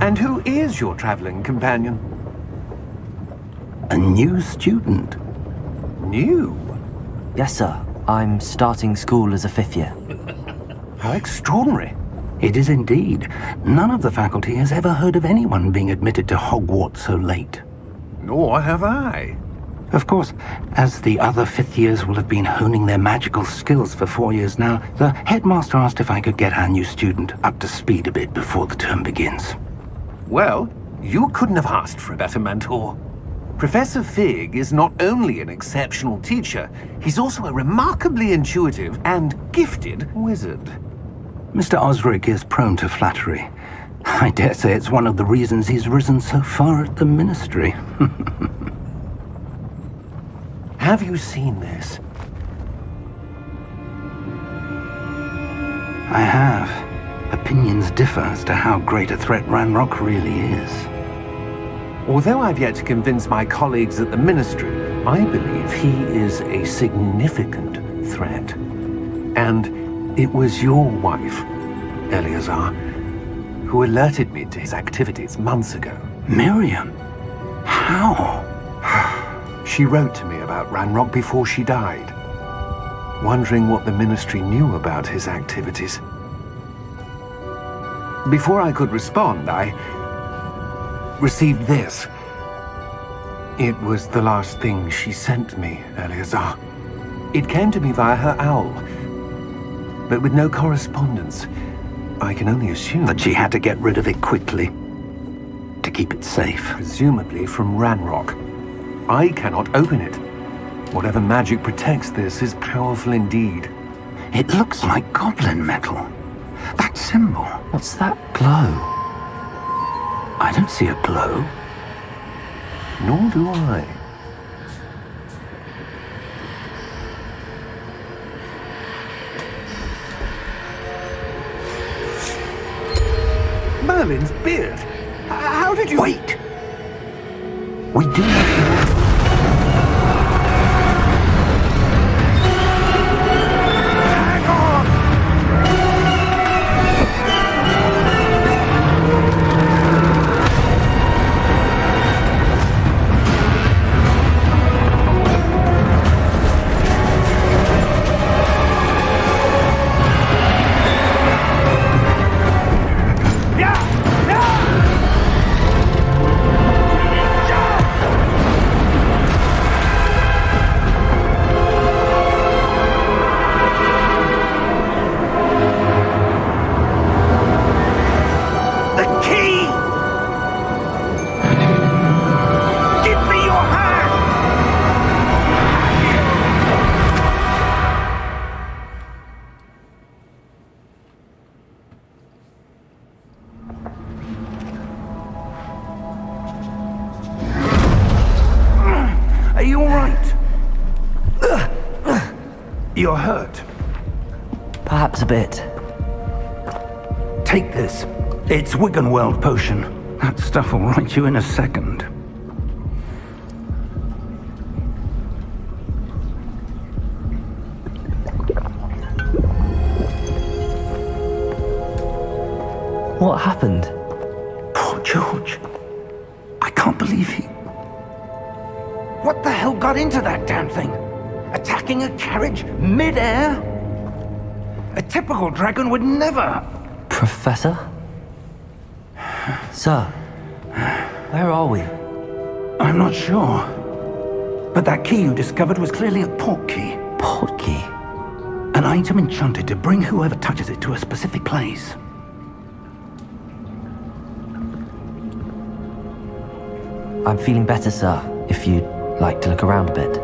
And who is your traveling companion? A new student. New? Yes, sir. I'm starting school as a 5th year. How extraordinary. It is indeed. None of the faculty has ever heard of anyone being admitted to Hogwarts so late. Nor have I. Of course, as the other 5th years will have been honing their magical skills for 4 years now, the headmaster asked if I could get our new student up to speed a bit before the term begins. Well, you couldn't have asked for a better mentor. Professor Fig is not only an exceptional teacher, he's also a remarkably intuitive and gifted wizard. Mr. Osric is prone to flattery. I dare say it's one of the reasons he's risen so far at the Ministry. Have you seen this? I have. Opinions differ as to how great a threat Ranrock really is. Although I've yet to convince my colleagues at the Ministry, I believe he is a significant threat. And it was your wife, Eleazar, who alerted me to his activities months ago. Miriam? How? She wrote to me about Ranrock before she died, wondering what the Ministry knew about his activities. Before I could respond, I received this. It was the last thing she sent me, Eleazar. It came to me via her owl, but with no correspondence. I can only assume That she had to get rid of it quickly, to keep it safe. presumably from Ranrock. I cannot open it. Whatever magic protects this is powerful indeed. It looks like goblin metal. That symbol. What's that glow? I don't see a glow. Nor do I. Merlin's beard! How did you... Wait! We do not know. Are you all right? You're hurt. Perhaps a bit. Take this. It's Wiggenweld potion. That stuff will right you in a second. What happened? Poor George. I can't believe he... What the hell got into that damn thing? Attacking a carriage mid-air? A typical dragon would never... Professor? Sir, where are we? I'm not sure. But that key you discovered was clearly a port key. Port key? An item enchanted to bring whoever touches it to a specific place. I'm feeling better, sir, if you'd like to look around a bit.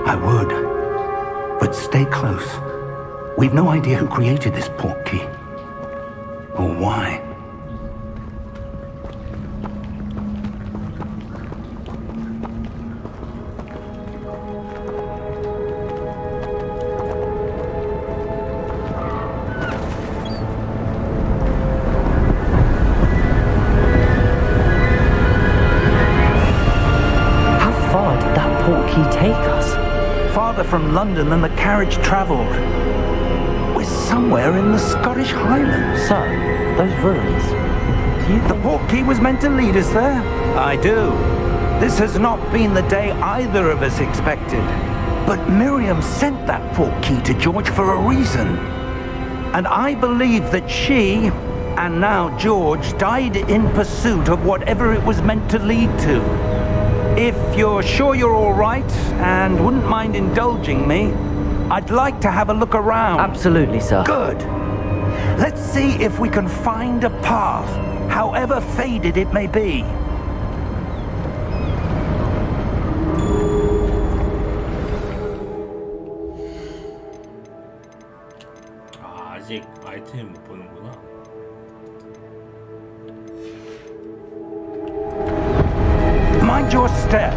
I would. But stay close. We've no idea who created this port key. Or why. Take us? Farther from London than the carriage travelled. We're somewhere in the Scottish Highlands. Sir, those ruins. You The think... portkey was meant to lead us there? I do. This has not been the day either of us expected. But Miriam sent that portkey to George for a reason. And I believe that she, and now George, died in pursuit of whatever it was meant to lead to. If you're sure you're all right, and wouldn't mind indulging me, I'd like to have a look around. Absolutely, sir. Good. Let's see if we can find a path, however faded it may be. 아, 아직 아이템 못 보는구나. Mind your step.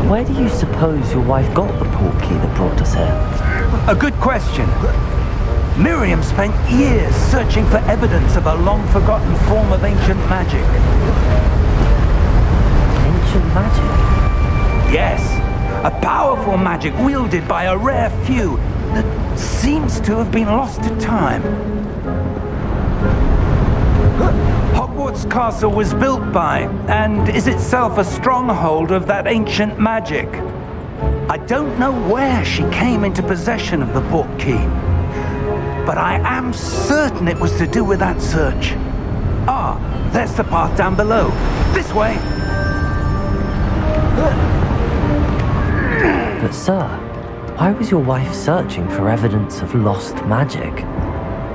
Where do you suppose your wife got the portkey that brought us here? A good question. Miriam spent years searching for evidence of a long-forgotten form of ancient magic. Ancient magic? Yes, a powerful magic wielded by a rare few that seems to have been lost to time. Hogwarts Castle was built by, and is itself a stronghold of that ancient magic. I don't know where she came into possession of the portkey, but I am certain it was to do with that search. Ah, there's the path down below. This way! But sir, why was your wife searching for evidence of lost magic?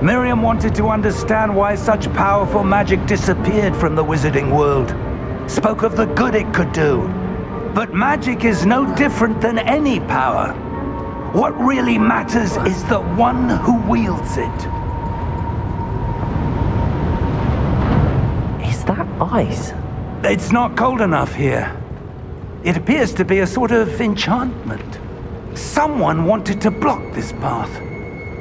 Miriam wanted to understand why such powerful magic disappeared from the wizarding world. Spoke of the good it could do. But magic is no different than any power. What really matters is the one who wields it. Is that ice? It's not cold enough here. It appears to be a sort of enchantment. Someone wanted to block this path.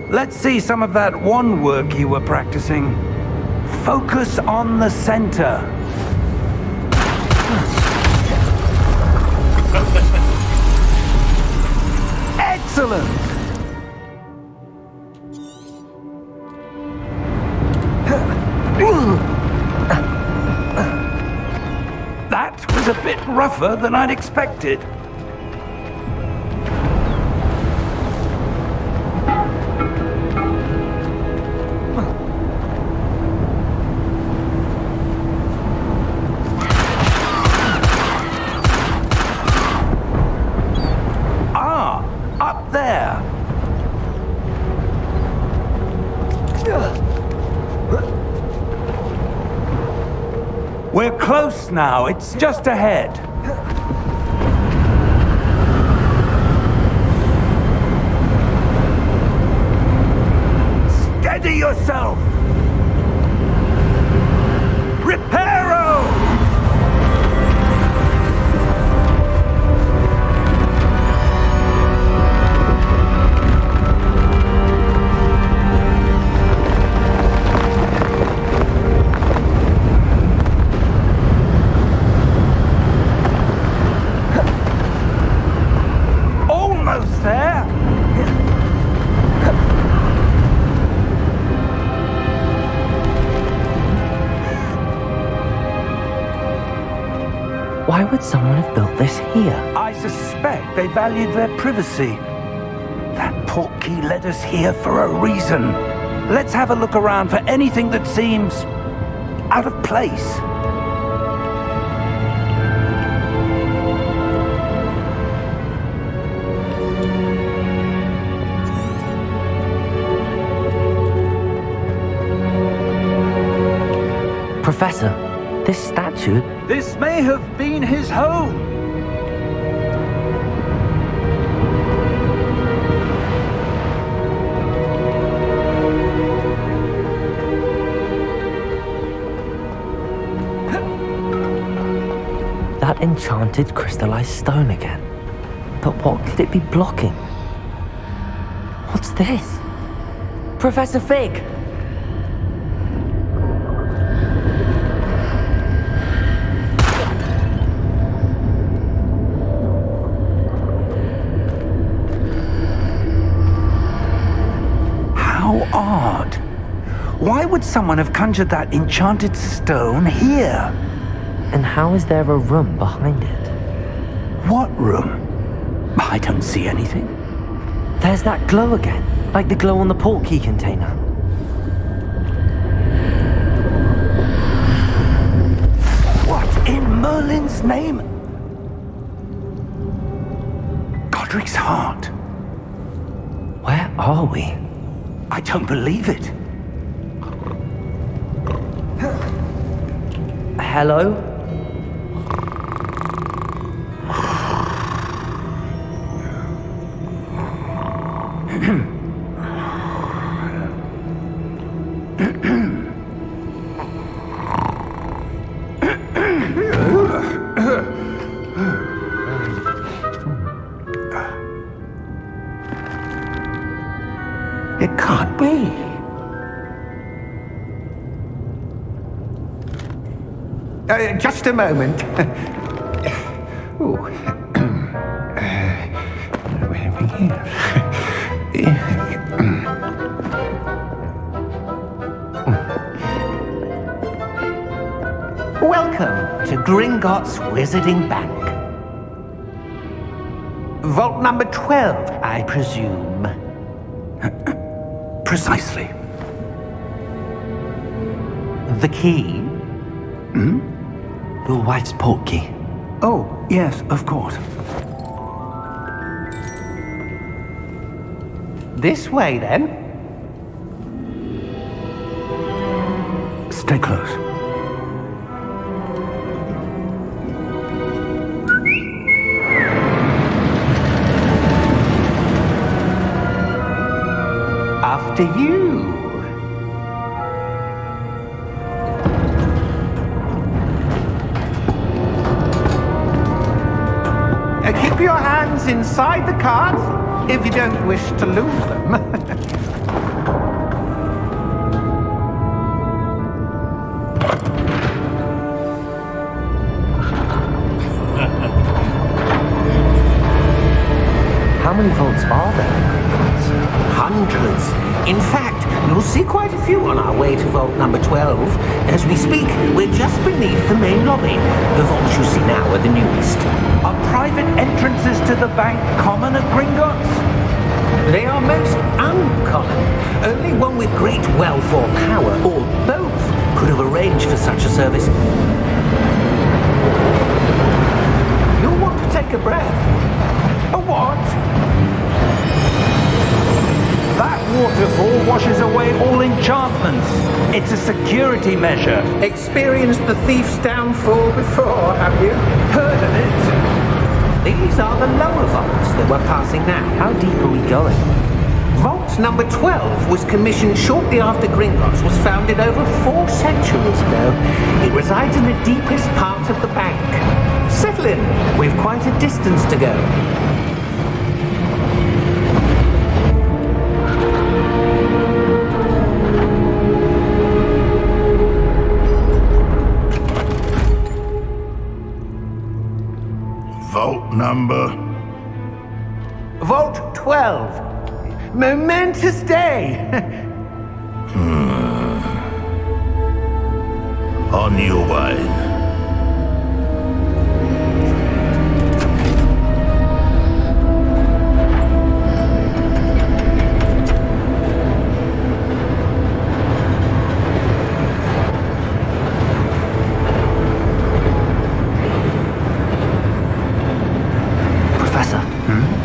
Let's see some of that wand work you were practicing. Focus on the center. Excellent! That was a bit rougher than I'd expected. Up there! We're close now, it's just ahead. Steady yourself! Reparo! Almost there! Why would someone have built this here? I suspect they valued their privacy. That portkey led us here for a reason. Let's have a look around for anything that seems out of place. Professor, this statue... This may have been his home. That enchanted crystallized stone again. But what could it be blocking? What's this? Professor Fig! How odd. Why would someone have conjured that enchanted stone here? And how is there a room behind it? What room? I don't see anything. There's that glow again, like the glow on the portkey container. What in Merlin's name? Godric's heart. Where are we? I don't believe it. Hello? It can't be. Just a moment. Ooh. Where are we here? Welcome to Gringotts Wizarding Bank. Vault number 12, I presume. Precisely. The key? Your wife's portkey. Oh, yes, of course. This way, then. Stay close. After you. Keep your hands inside the cart if you don't wish to lose them. How many vaults are there in Gringotts? Hundreds. In fact, you'll see quite a few on our way to vault number 12. As we speak, we're just beneath the main lobby. The vaults you see now are the newest. Are private entrances to the bank common at Gringotts? They are most uncommon. Only one with great wealth or power, or both, could have arranged for such a service. You'll want to take a breath. A what? That waterfall washes away all enchantments. It's a security measure. Experienced the thief's downfall before, have you? Heard of it? These are the lower vaults that we're passing now. How deep are we going? Vault number 12 was commissioned shortly after Gringotts was founded over 4 centuries ago. It resides in the deepest part of the bank. Settle in. We've quite a distance to go. Vault number? Vault 12. Momentous day. On your way. Professor,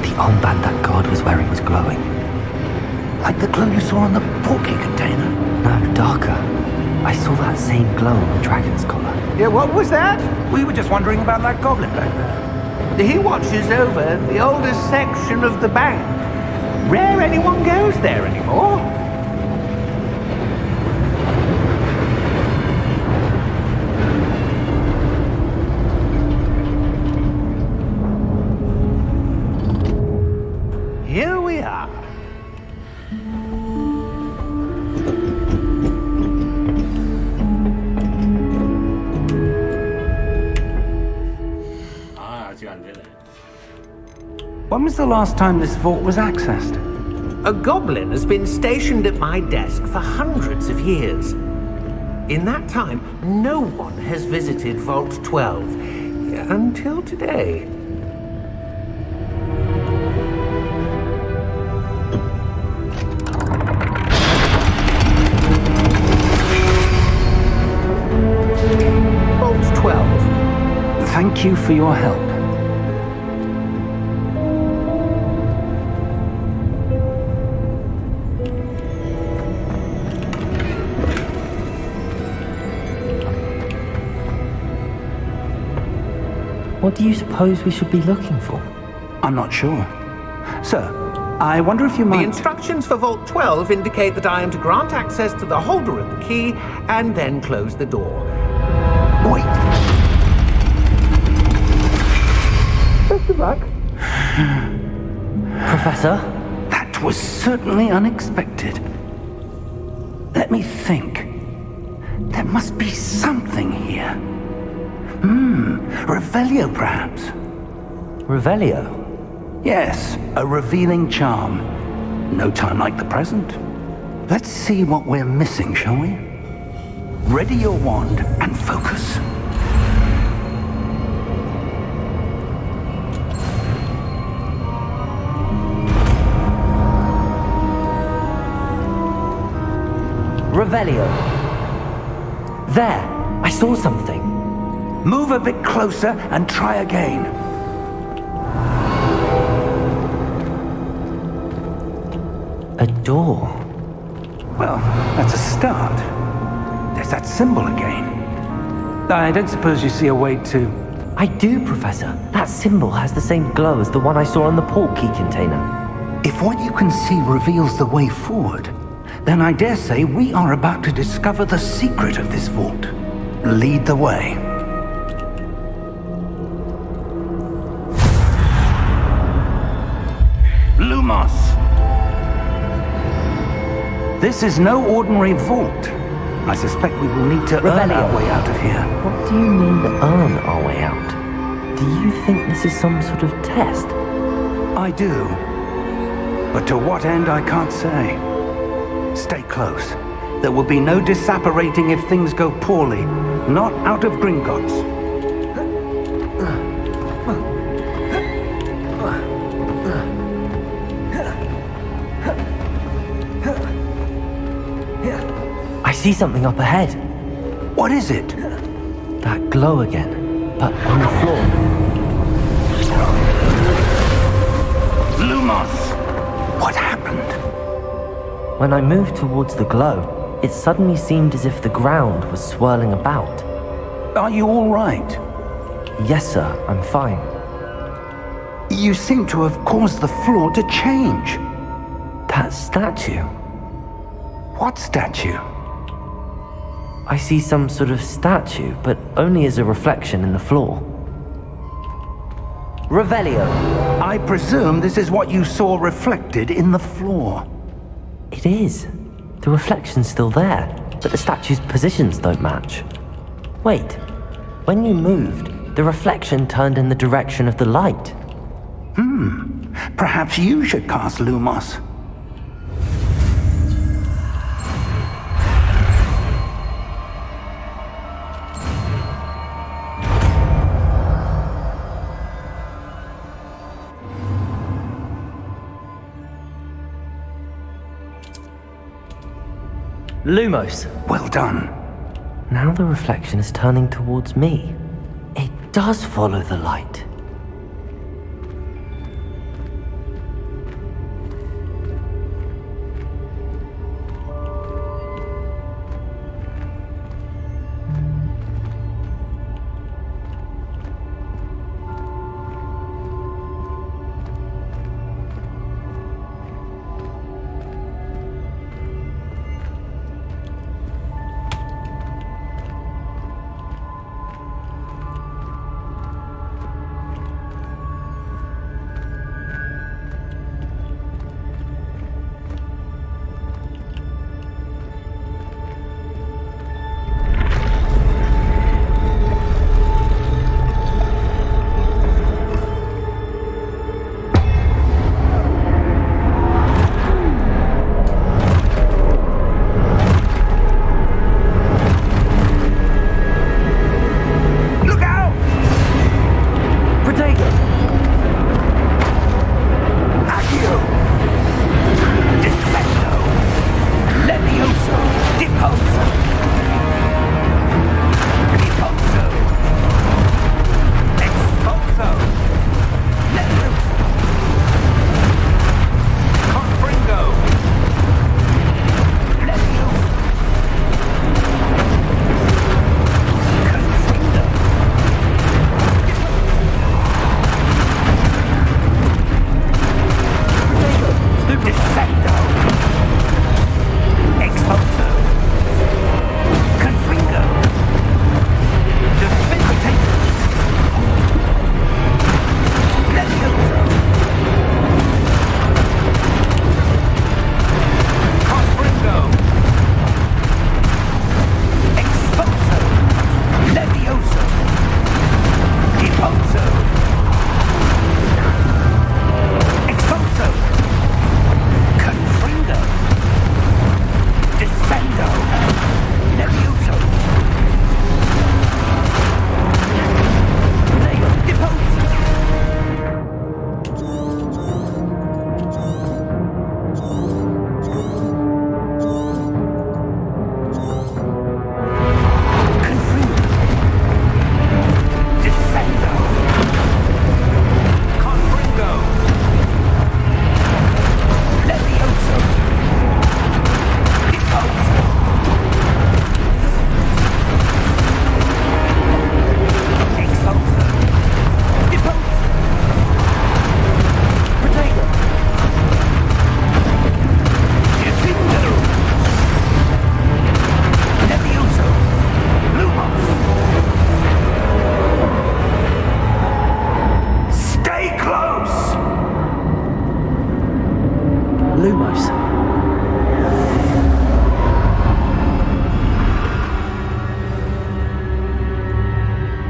the armband that guard was wearing was glowing. Like the glow you saw on the portkey container. No, darker. I saw that same glow on the dragon's collar. Yeah, what was that? We were just wondering about that goblin back there. He watches over the oldest section of the bank. Rare anyone goes there anymore. Here we are. 아, 아직 안 되네. When was the last time this vault was accessed? A goblin has been stationed at my desk for hundreds of years. In that time, no one has visited Vault 12 until today. Vault 12. Thank you for your help. What do you suppose we should be looking for? I'm not sure. Sir, I wonder if you The might... instructions for Vault 12 indicate that I am to grant access to the holder of the key and then close the door. Wait. Best of luck. Professor? That was certainly unexpected. Let me think. There must be something here. Revelio, perhaps? Revelio? Yes, a revealing charm. No time like the present. Let's see what we're missing, shall we? Ready your wand and focus. Revelio. There, I saw something. Move a bit closer and try again. A door. Well, that's a start. There's that symbol again. I don't suppose you see a way to... I do, Professor. That symbol has the same glow as the one I saw on the port key container. If what you can see reveals the way forward, then I dare say we are about to discover the secret of this vault. Lead the way. Lumos! This is no ordinary vault. I suspect we will need to earn our way out of here. What do you mean, earn our way out? Do you think this is some sort of test? I do. But to what end, I can't say. Stay close. There will be no disapparating if things go poorly. Not out of Gringotts. I see something up ahead. What is it? That glow again, but on the floor. Lumos! What happened? When I moved towards the glow, it suddenly seemed as if the ground was swirling about. Are you all right? Yes, sir, I'm fine. You seem to have caused the floor to change. That statue. What statue? I see some sort of statue, but only as a reflection in the floor. Revelio. I presume this is what you saw reflected in the floor. It is. The reflection's still there, but the statue's positions don't match. Wait. When you moved, the reflection turned in the direction of the light. Perhaps you should cast Lumos. Lumos. Well done. Now the reflection is turning towards me. It does follow the light.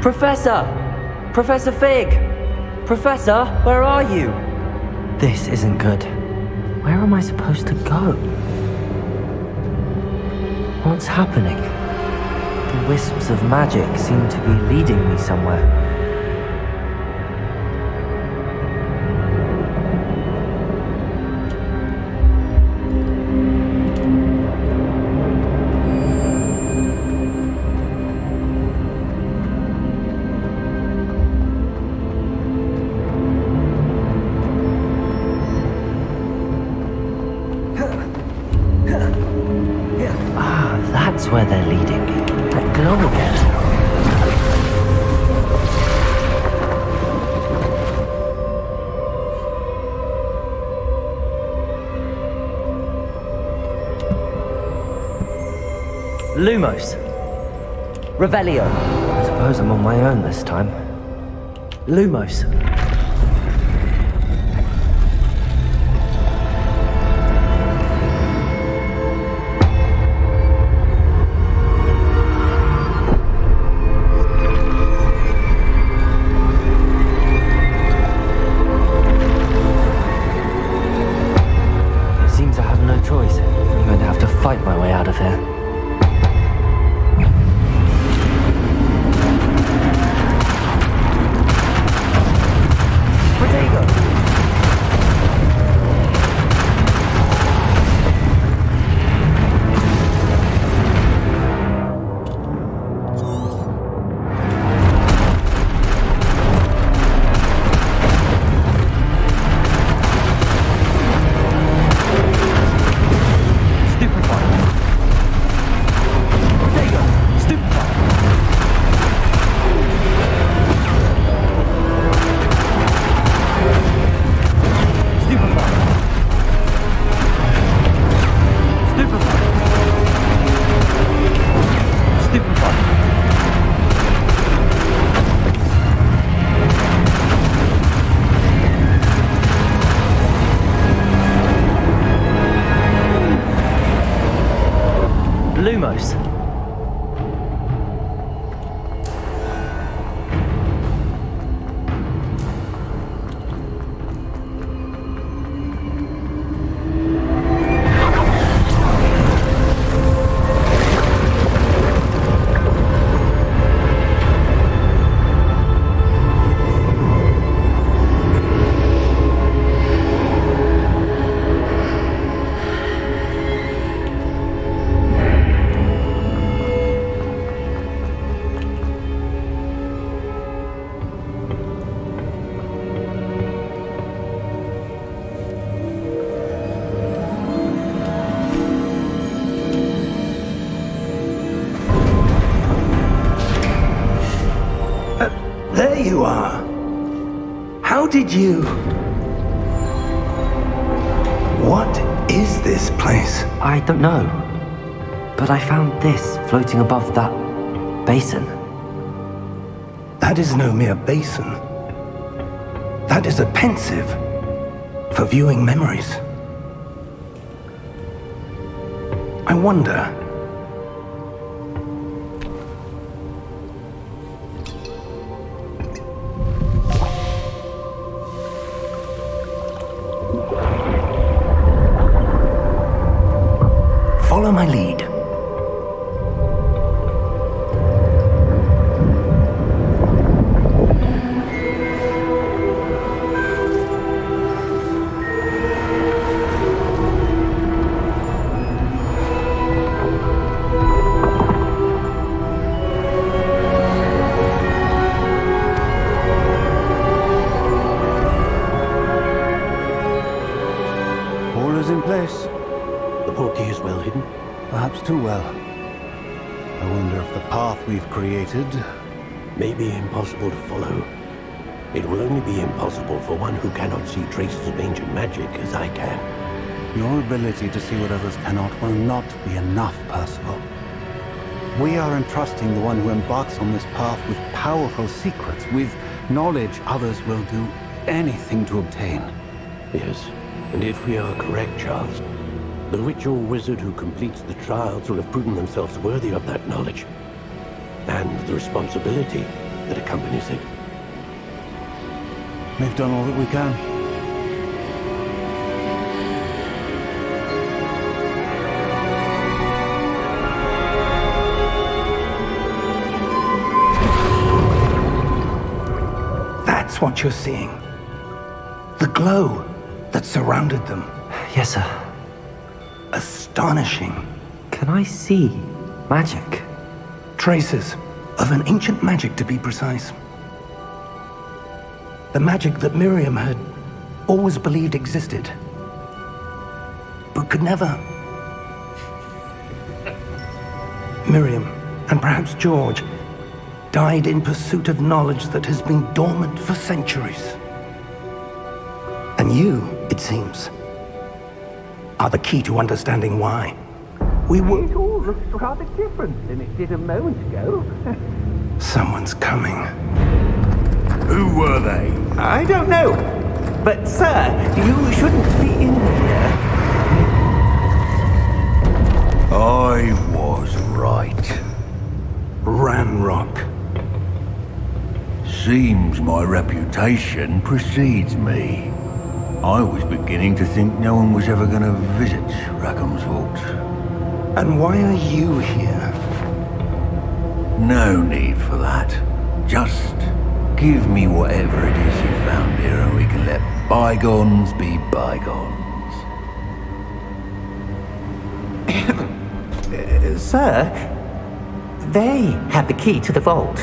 Professor! Professor Fig! Professor, where are you? This isn't good. Where am I supposed to go? What's happening? The wisps of magic seem to be leading me somewhere. That's where they're leading. That glow again. Lumos. Revelio. I suppose I'm on my own this time. Lumos. Fight my way out of here. Lumos. There you are. How did you... What is this place? I don't know. But I found this floating above that basin. That is no mere basin. That is a pensive for viewing memories. I wonder... Follow my lead. All is in place. The portkey is well hidden. Perhaps too well. I wonder if the path we've created... May be impossible to follow. It will only be impossible for one who cannot see traces of ancient magic as I can. Your ability to see what others cannot will not be enough, Percival. We are entrusting the one who embarks on this path with powerful secrets, with knowledge others will do anything to obtain. Yes, and if we are correct, Charles, the witch or wizard who completes the trials will have proven themselves worthy of that knowledge. And the responsibility that accompanies it. We've done all that we can. That's what you're seeing. The glow that surrounded them. Yes, sir. Astonishing. Can I see magic? Traces of an ancient magic, to be precise. The magic that Miriam had always believed existed, but could never. Miriam, and perhaps George, died in pursuit of knowledge that has been dormant for centuries. And you, it seems, are the key to understanding why. We were... It all looks rather different than it did a moment ago. Someone's coming. Who were they? I don't know. But, sir, you shouldn't be in here. I was right. Ranrock. Seems my reputation precedes me. I was beginning to think no one was ever going to visit Rackham's vault. And why are you here? No need for that. Just give me whatever it is you found here and we can let bygones be bygones. Sir, they have the key to the vault.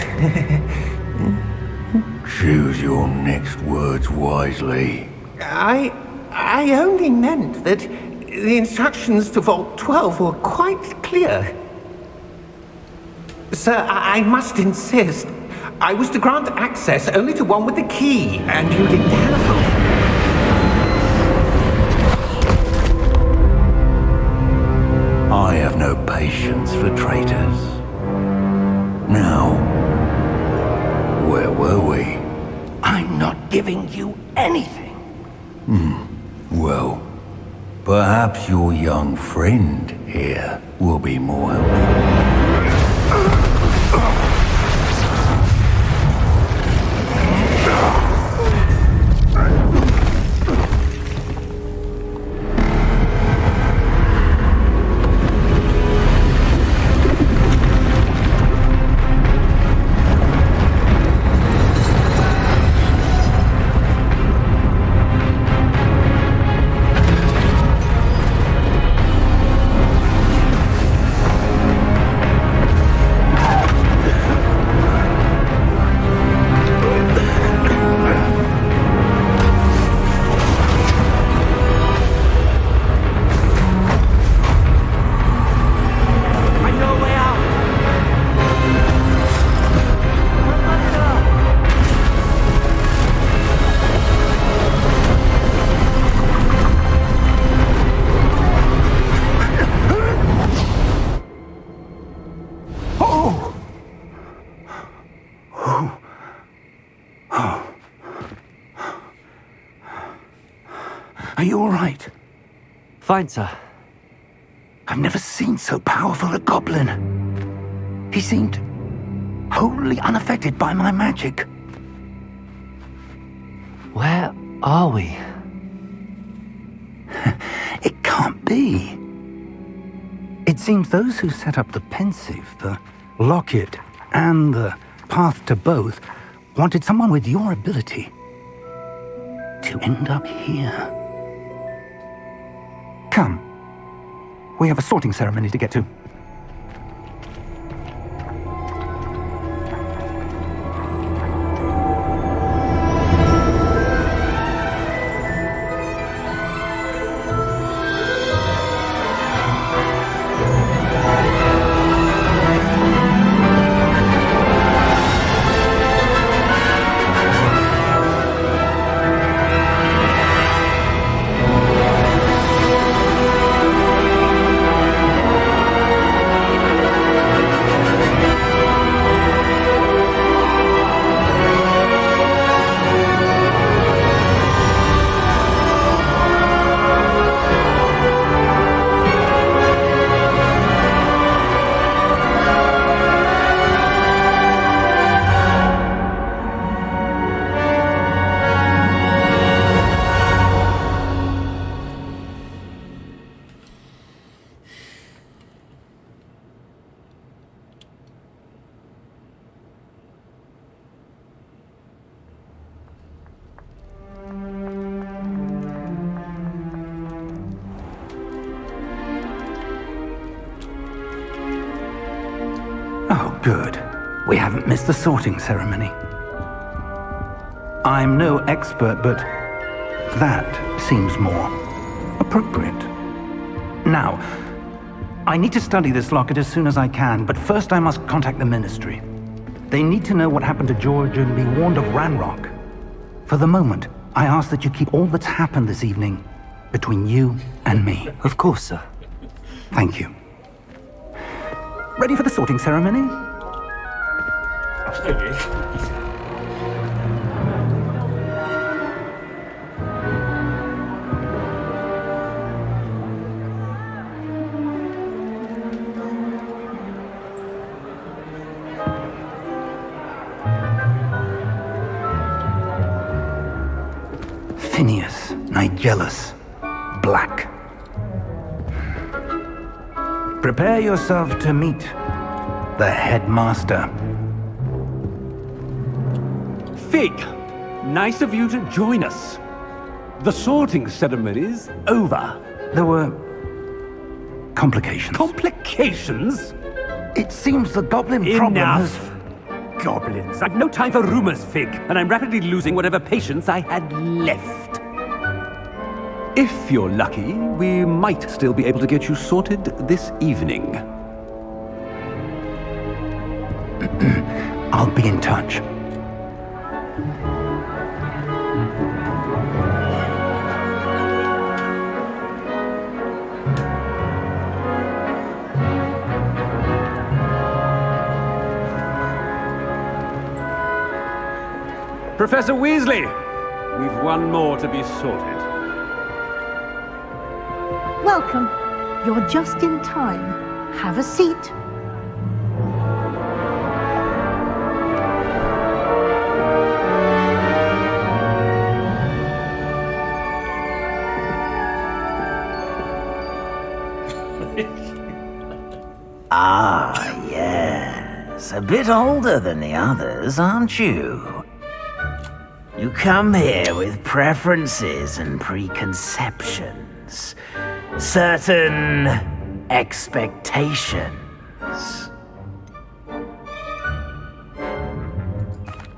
Choose your next words wisely. I only meant that the instructions to Vault 12 were quite clear. Sir, I must insist. I was to grant access only to one with the key, and you didn't have one. I have no patience for traitors. Now, where were we? I'm not giving you anything. Well, perhaps your young friend here will be more helpful. Are you all right? Fine, sir. I've never seen so powerful a goblin. He seemed wholly unaffected by my magic. Where are we? It can't be. It seems those who set up the pensive, the locket, and the path to both wanted someone with your ability to end up here. Come. We have a sorting ceremony to get to. Good. We haven't missed the sorting ceremony. I'm no expert, but that seems more appropriate. Now, I need to study this locket as soon as I can, but first I must contact the Ministry. They need to know what happened to George and be warned of Ranrock. For the moment, I ask that you keep all that's happened this evening between you and me. Of course, sir. Thank you. Ready for the sorting ceremony? Phineas, Nigellus, Black. Prepare yourself to meet the headmaster. Fig, nice of you to join us. The sorting ceremony's over. There were complications. Complications? It seems the goblin problem has... Enough! Goblins. I've no time for rumors, Fig, and I'm rapidly losing whatever patience I had left. If you're lucky, we might still be able to get you sorted this evening. I'll be in touch. Professor Weasley, we've one more to be sorted. Welcome. You're just in time. Have a seat. Ah, yes. A bit older than the others, aren't you? You come here with preferences and preconceptions. Certain expectations.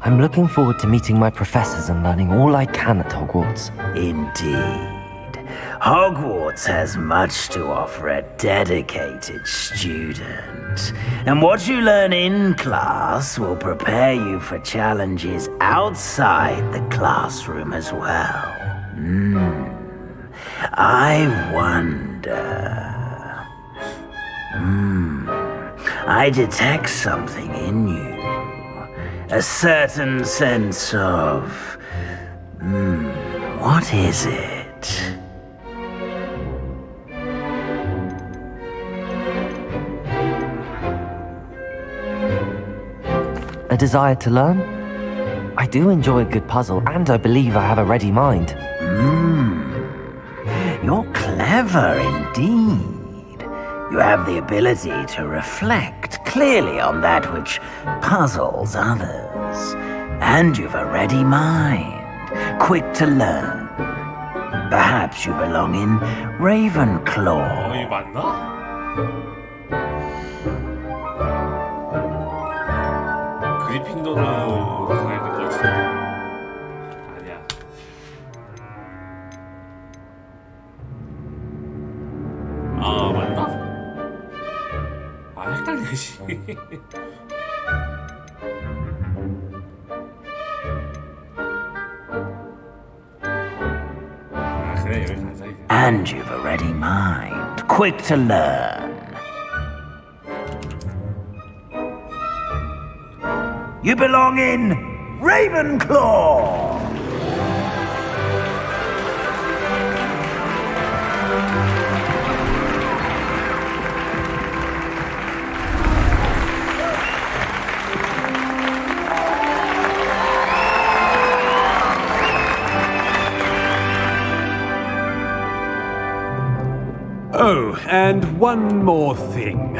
I'm looking forward to meeting my professors and learning all I can at Hogwarts. Indeed. Hogwarts has much to offer a dedicated student. And what you learn in class will prepare you for challenges outside the classroom as well. I wonder... I detect something in you. A certain sense of... what is it? A desire to learn? I do enjoy a good puzzle, and I believe I have a ready mind. You're clever indeed. You have the ability to reflect clearly on that which puzzles others. And you've a ready mind, quick to learn. Perhaps you belong in Ravenclaw. 이거 맞나? 그리핀도르로 가야 될 것 같은데. 아니야. 아, 맞나? 아, 헷갈려, 씨. 아, 그래, 여기 가자, 이제. And you've a ready mind, quick to learn. You belong in Ravenclaw! Oh, and one more thing.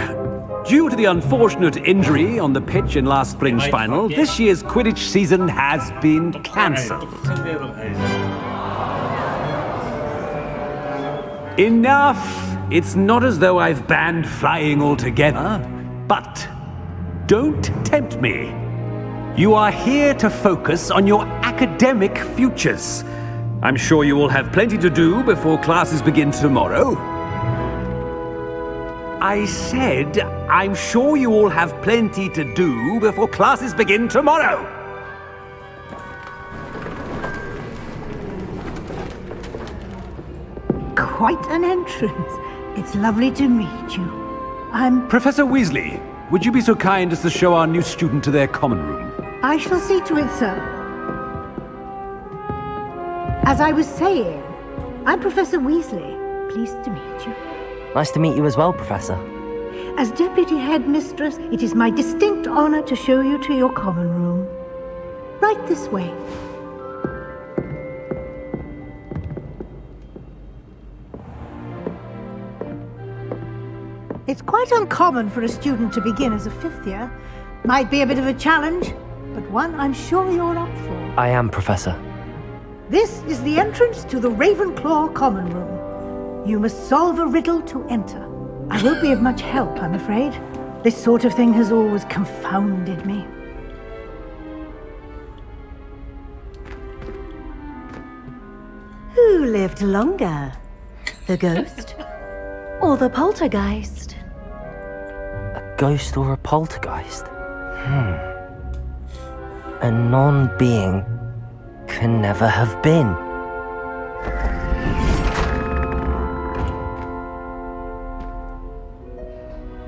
Due to the unfortunate injury on the pitch in last spring's final, this year's Quidditch season has been cancelled. Enough! It's not as though I've banned flying altogether, but don't tempt me. You are here to focus on your academic futures. I'm sure you will have plenty to do before classes begin tomorrow. I said, I'm sure you all have plenty to do before classes begin tomorrow. Quite an entrance. It's lovely to meet you. I'm... Professor Weasley, would you be so kind as to show our new student to their common room? I shall see to it, sir. As I was saying, I'm Professor Weasley. Pleased to meet you. Nice to meet you as well, Professor. As Deputy Headmistress, it is my distinct honor to show you to your common room. Right this way. It's quite uncommon for a student to begin as a fifth year. Might be a bit of a challenge, but one I'm sure you're up for. I am, Professor. This is the entrance to the Ravenclaw common room. You must solve a riddle to enter. I won't be of much help, I'm afraid. This sort of thing has always confounded me. Who lived longer? The ghost or the poltergeist? A ghost or a poltergeist? A non-being can never have been.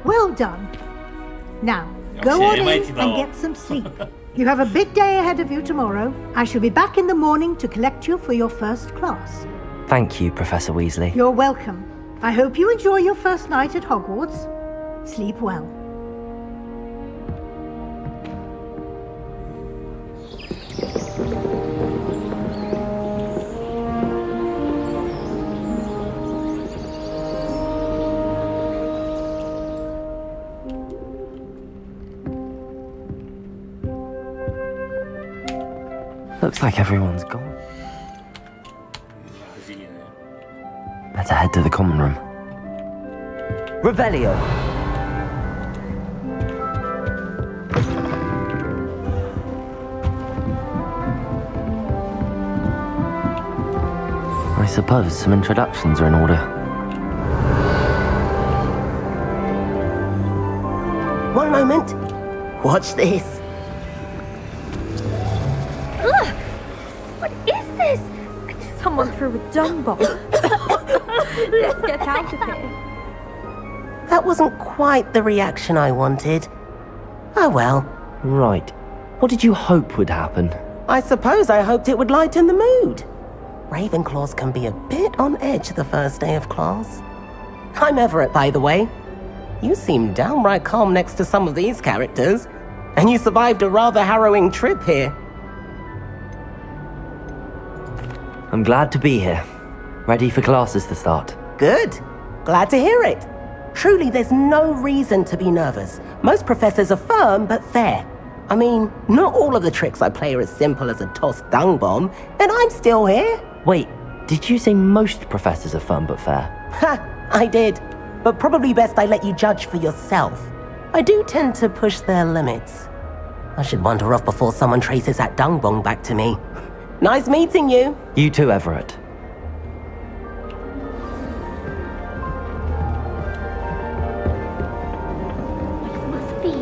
Well done. Now, go on in and get some sleep. You have a big day ahead of you tomorrow. I shall be back in the morning to collect you for your first class. Thank you, Professor Weasley. You're welcome. I hope you enjoy your first night at Hogwarts. Sleep well. Looks like everyone's gone. Better head to the common room. Revelio! I suppose some introductions are in order. One moment. Watch this. Someone threw a dung bomb. Let's get out of here. That wasn't quite the reaction I wanted. Oh well. Right. What did you hope would happen? I suppose I hoped it would lighten the mood. Ravenclaws can be a bit on edge the first day of class. I'm Everett, by the way. You seem downright calm next to some of these characters. And you survived a rather harrowing trip here. I'm glad to be here. Ready for classes to start. Good. Glad to hear it. Truly, there's no reason to be nervous. Most professors are firm but fair. I mean, not all of the tricks I play are as simple as a tossed dung bomb, and I'm still here. Wait, did you say most professors are firm but fair? Ha, I did. But probably best I let you judge for yourself. I do tend to push their limits. I should wander off before someone traces that dung bomb back to me. Nice meeting you. You too, Everett. Must be.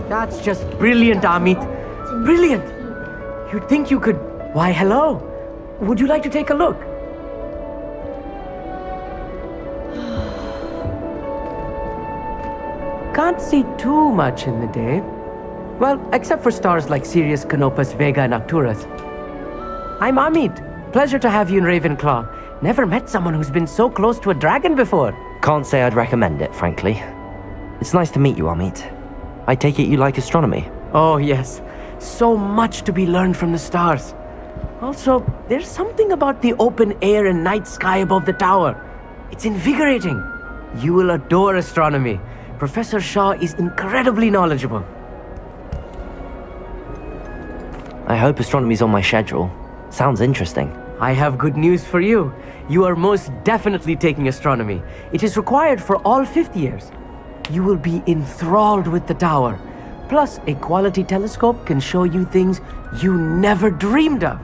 That's just brilliant, Amit. Brilliant! You'd think you could... Why, hello. Would you like to take a look? Can't see too much in the day. Well, except for stars like Sirius, Canopus, Vega, and Arcturus. I'm Amit. Pleasure to have you in Ravenclaw. Never met someone who's been so close to a dragon before. Can't say I'd recommend it, frankly. It's nice to meet you, Amit. I take it you like astronomy? Oh, yes. So much to be learned from the stars. Also, there's something about the open air and night sky above the tower. It's invigorating. You will adore astronomy. Professor Shaw is incredibly knowledgeable. I hope astronomy's on my schedule. Sounds interesting. I have good news for you. You are most definitely taking astronomy. It is required for all fifth years. You will be enthralled with the tower. Plus, a quality telescope can show you things you never dreamed of.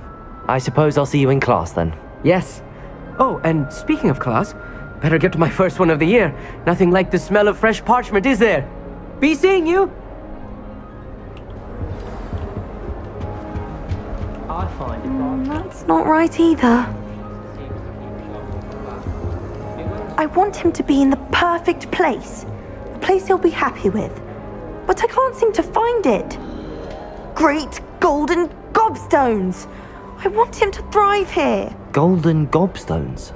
I suppose I'll see you in class then. Yes. Oh, and speaking of class, better get to my first one of the year. Nothing like the smell of fresh parchment, is there? Be seeing you! I find it That's not right either. I want him to be in the perfect place. A place he'll be happy with. But I can't seem to find it. Great golden gobstones! I want him to thrive here. Golden gobstones?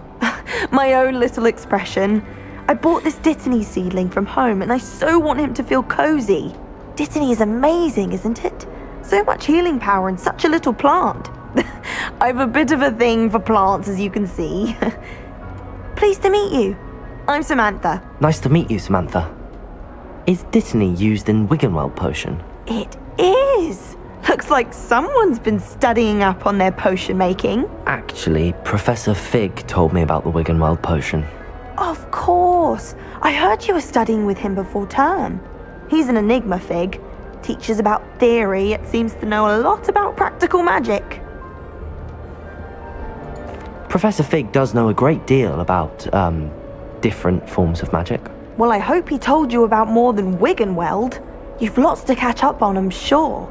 My own little expression. I bought this Dittany seedling from home and I so want him to feel cozy. Dittany is amazing, isn't it? So much healing power in such a little plant. I've a bit of a thing for plants, as you can see. Pleased to meet you. I'm Samantha. Nice to meet you, Samantha. Is Dittany used in Wiggenweld potion? It is. Looks like someone's been studying up on their potion making. Actually, Professor Fig told me about the Wiggenweld potion. Of course. I heard you were studying with him before term. He's an enigma, Fig. Teaches about theory, yet seems to know a lot about practical magic. Professor Fig does know a great deal about, different forms of magic. Well, I hope he told you about more than Wiggenweld. You've lots to catch up on, I'm sure.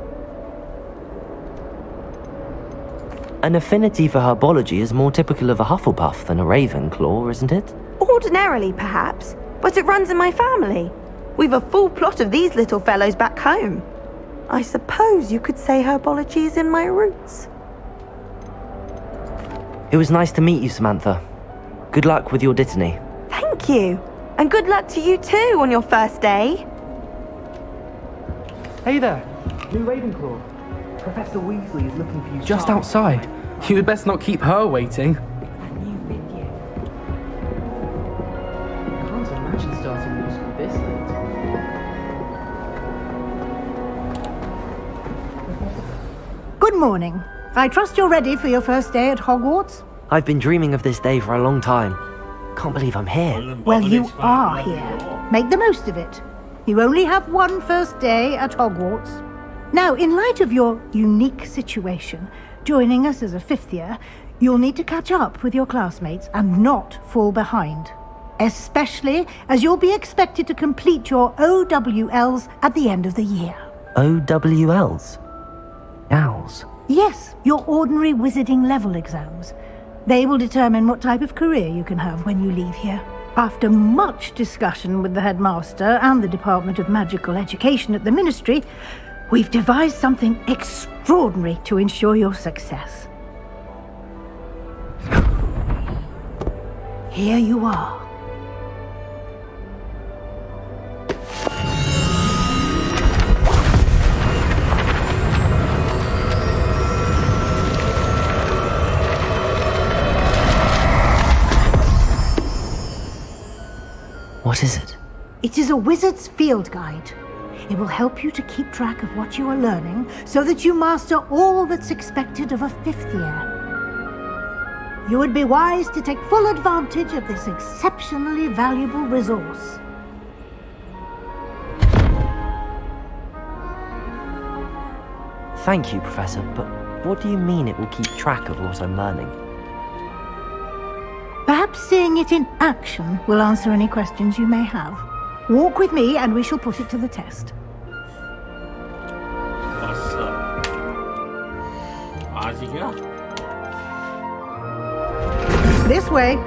An affinity for herbology is more typical of a Hufflepuff than a Ravenclaw, isn't it? Ordinarily, perhaps, but it runs in my family. We've a full plot of these little fellows back home. I suppose you could say herbology is in my roots. It was nice to meet you, Samantha. Good luck with your Dittany. Thank you. And good luck to you too on your first day. Hey there, new Ravenclaw. Professor Weasley is looking for you. Just outside. You'd best not keep her waiting. Can't imagine starting new school this late. Good morning. I trust you're ready for your first day at Hogwarts? I've been dreaming of this day for a long time. Can't believe I'm here. Well, you are here. Make the most of it. You only have one first day at Hogwarts. Now, in light of your unique situation, joining us as a fifth year, you'll need to catch up with your classmates and not fall behind. Especially as you'll be expected to complete your OWLs at the end of the year. OWLs? Owls? Yes, your ordinary wizarding level exams. They will determine what type of career you can have when you leave here. After much discussion with the headmaster and the Department of Magical Education at the Ministry, we've devised something extraordinary to ensure your success. Here you are. What is it? It is a wizard's field guide. It will help you to keep track of what you are learning so that you master all that's expected of a fifth year. You would be wise to take full advantage of this exceptionally valuable resource. Thank you, Professor, but what do you mean it will keep track of what I'm learning? Perhaps seeing it in action will answer any questions you may have. Walk with me and we shall put it to the test. 왔어. 아직이야? This way.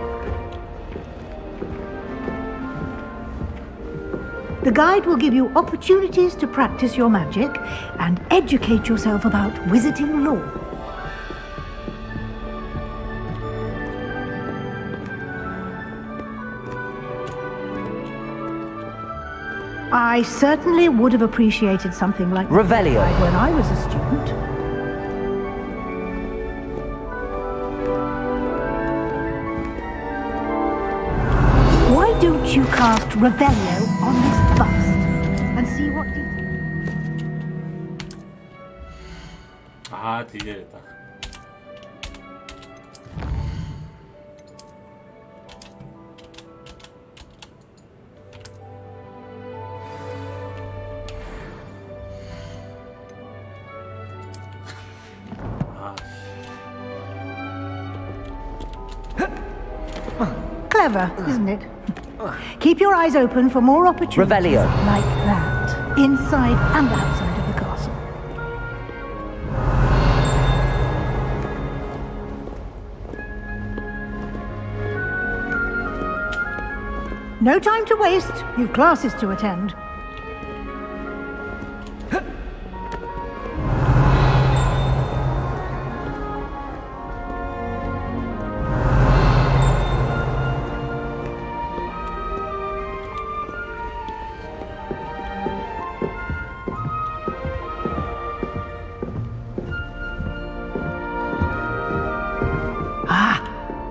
The guide will give you opportunities to practice your magic and educate yourself about wizarding lore. I certainly would have appreciated something like Revelio that when I was a student. Why don't you cast Revelio on this bust and see what 아, 뒤져야겠다. clever, isn't it? Keep your eyes open for more opportunities Revelio. like that, inside and outside of the castle. No time to waste. You've classes to attend.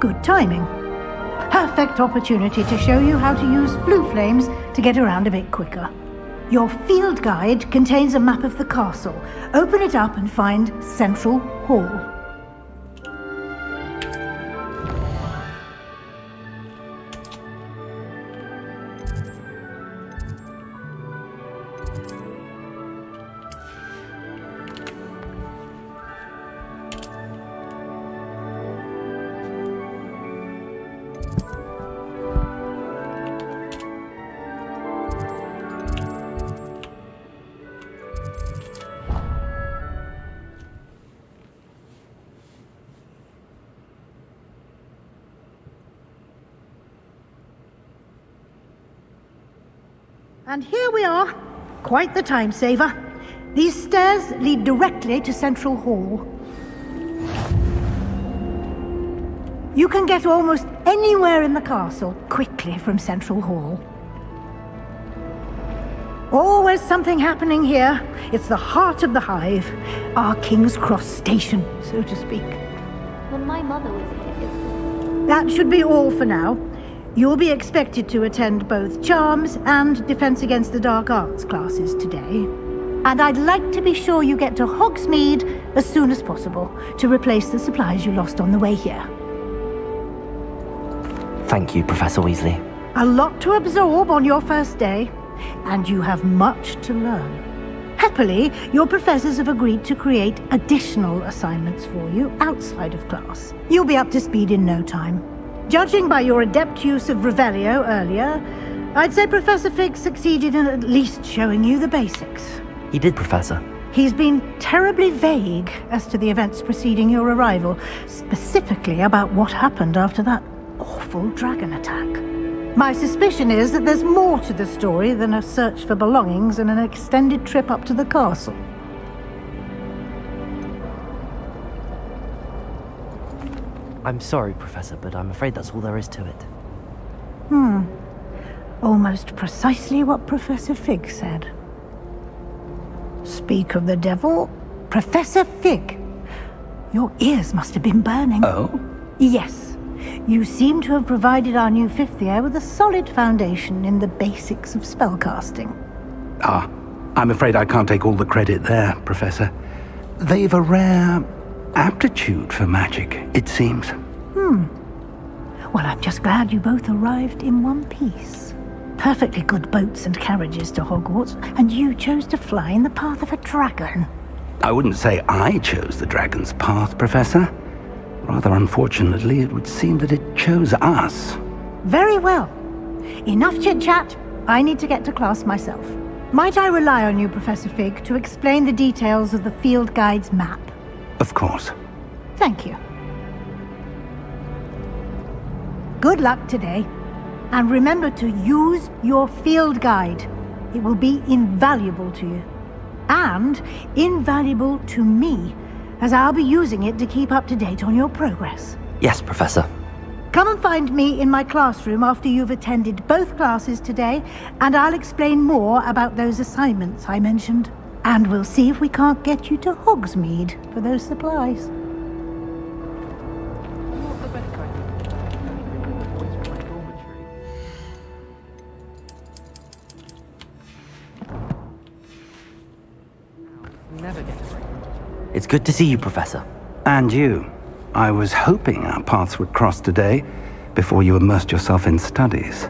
Good timing. Perfect opportunity to show you how to use flue flames to get around a bit quicker. Your field guide contains a map of the castle. Open it up and find Central Hall. And here we are. Quite the time saver. These stairs lead directly to Central Hall. You can get almost anywhere in the castle quickly from Central Hall. Always something happening here. It's the heart of the hive. Our King's Cross station, so to speak. When my mother was here... That should be all for now. You'll be expected to attend both Charms and Defense Against the Dark Arts classes today. And I'd like to be sure you get to Hogsmeade as soon as possible to replace the supplies you lost on the way here. Thank you, Professor Weasley. A lot to absorb on your first day, and you have much to learn. Happily, your professors have agreed to create additional assignments for you outside of class. You'll be up to speed in no time. Judging by your adept use of Revelio earlier, I'd say Professor Fig succeeded in at least showing you the basics. He did, Professor. He's been terribly vague as to the events preceding your arrival, specifically about what happened after that awful dragon attack. My suspicion is that there's more to the story than a search for belongings and an extended trip up to the castle. I'm sorry, Professor, but I'm afraid that's all there is to it. Almost precisely what Professor Fig said. Speak of the devil, Professor Fig. Your ears must have been burning. Oh? Yes. You seem to have provided our new fifth year with a solid foundation in the basics of spellcasting. Ah, I'm afraid I can't take all the credit there, Professor. They've a rare aptitude for magic, it seems. Well, I'm just glad you both arrived in one piece. Perfectly good boats and carriages to Hogwarts, and you chose to fly in the path of a dragon. I wouldn't say I chose the dragon's path, Professor. Rather unfortunately, it would seem that it chose us. Very well. Enough chit-chat. I need to get to class myself. Might I rely on you, Professor Fig, to explain the details of the field guide's map? Of course. Thank you. Good luck today. And remember to use your field guide. It will be invaluable to you. And invaluable to me, as I'll be using it to keep up to date on your progress. Yes, Professor. Come and find me in my classroom after you've attended both classes today, and I'll explain more about those assignments I mentioned. And we'll see if we can't get you to Hogsmeade for those supplies. It's good to see you, Professor. And you. I was hoping our paths would cross today, before you immersed yourself in studies.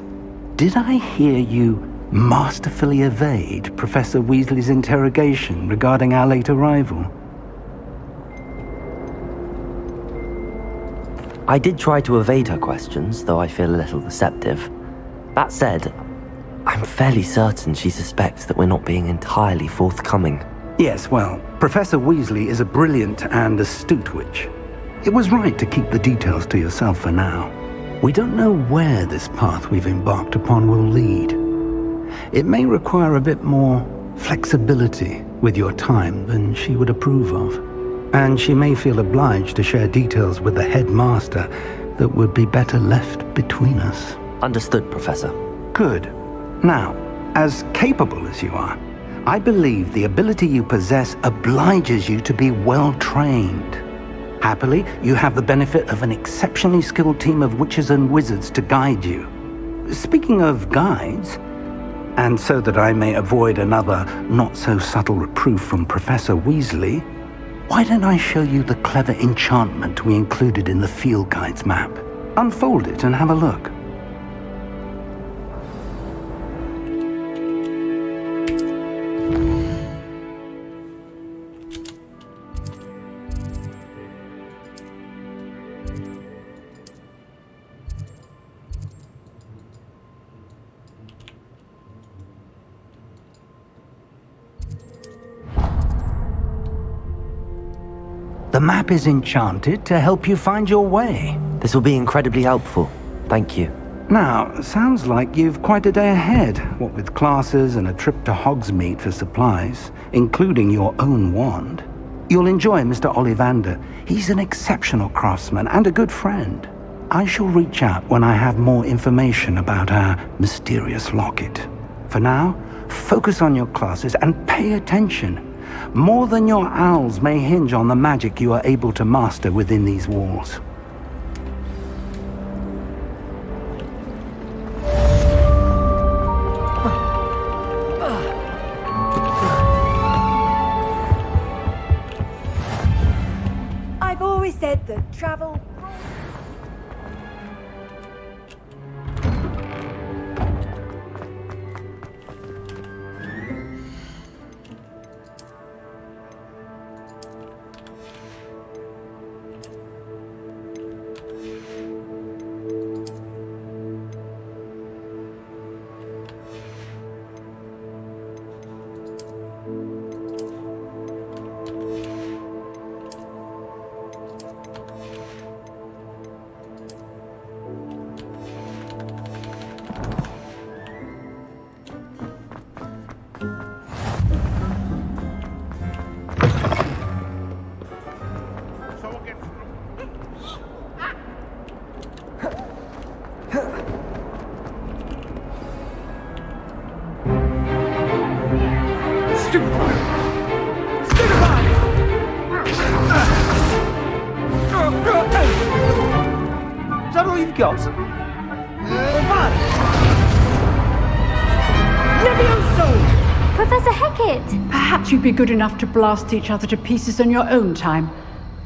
Did I hear you masterfully evade Professor Weasley's interrogation regarding our late arrival? I did try to evade her questions, though I feel a little deceptive. That said, I'm fairly certain she suspects that we're not being entirely forthcoming. Yes, well, Professor Weasley is a brilliant and astute witch. It was right to keep the details to yourself for now. We don't know where this path we've embarked upon will lead. It may require a bit more flexibility with your time than she would approve of. And she may feel obliged to share details with the headmaster that would be better left between us. Understood, Professor. Good. Now, as capable as you are, I believe the ability you possess obliges you to be well trained. Happily, you have the benefit of an exceptionally skilled team of witches and wizards to guide you. Speaking of guides, and so that I may avoid another not-so-subtle reproof from Professor Weasley, why don't I show you the clever enchantment we included in the field guide's map? Unfold it and have a look. The map is enchanted to help you find your way. This will be incredibly helpful. Thank you. Now, sounds like you've quite a day ahead, what with classes and a trip to Hogsmeade for supplies, including your own wand. You'll enjoy Mr. Ollivander. He's an exceptional craftsman and a good friend. I shall reach out when I have more information about our mysterious locket. For now, focus on your classes and pay attention. More than your owls may hinge on the magic you are able to master within these walls. I've always said that travel... Is that all you've got? Levioso! Professor Hecat! Perhaps you'd be good enough to blast each other to pieces in your own time.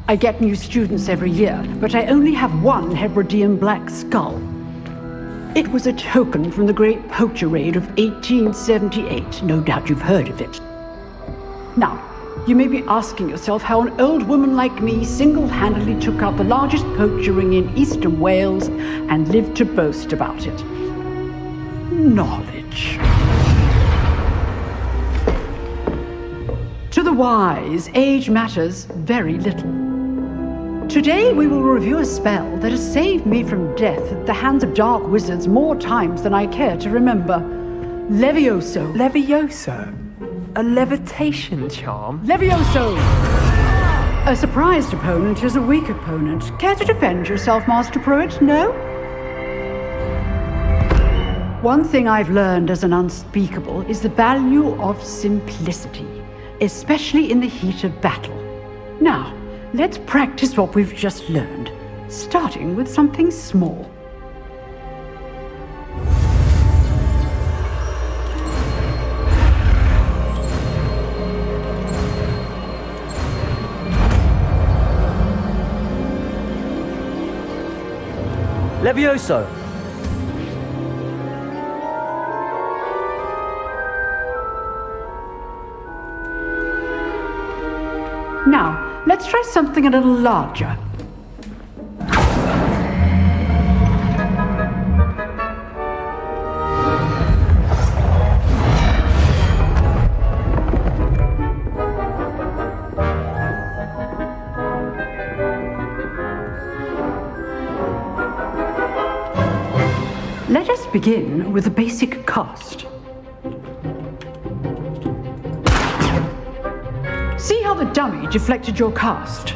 I get new students every year, but I only have one Hebridean black skull. It was a token from the Great Poacher Raid of 1878. No doubt you've heard of it. Now, you may be asking yourself how an old woman like me single-handedly took out the largest poacher ring in eastern Wales and lived to boast about it. Knowledge. To the wise, age matters very little. Today we will review a spell that has saved me from death at the hands of dark wizards more times than I care to remember. Levioso. Levioso? A levitation charm? Levioso! A surprised opponent is a weak opponent. Care to defend yourself, Master Pruitt? No? One thing I've learned as an unspeakable is the value of simplicity, especially in the heat of battle. Now, let's practice what we've just learned, starting with something small. Levioso! Now, let's try something a little larger. begin with a basic cast. See how the dummy deflected your cast?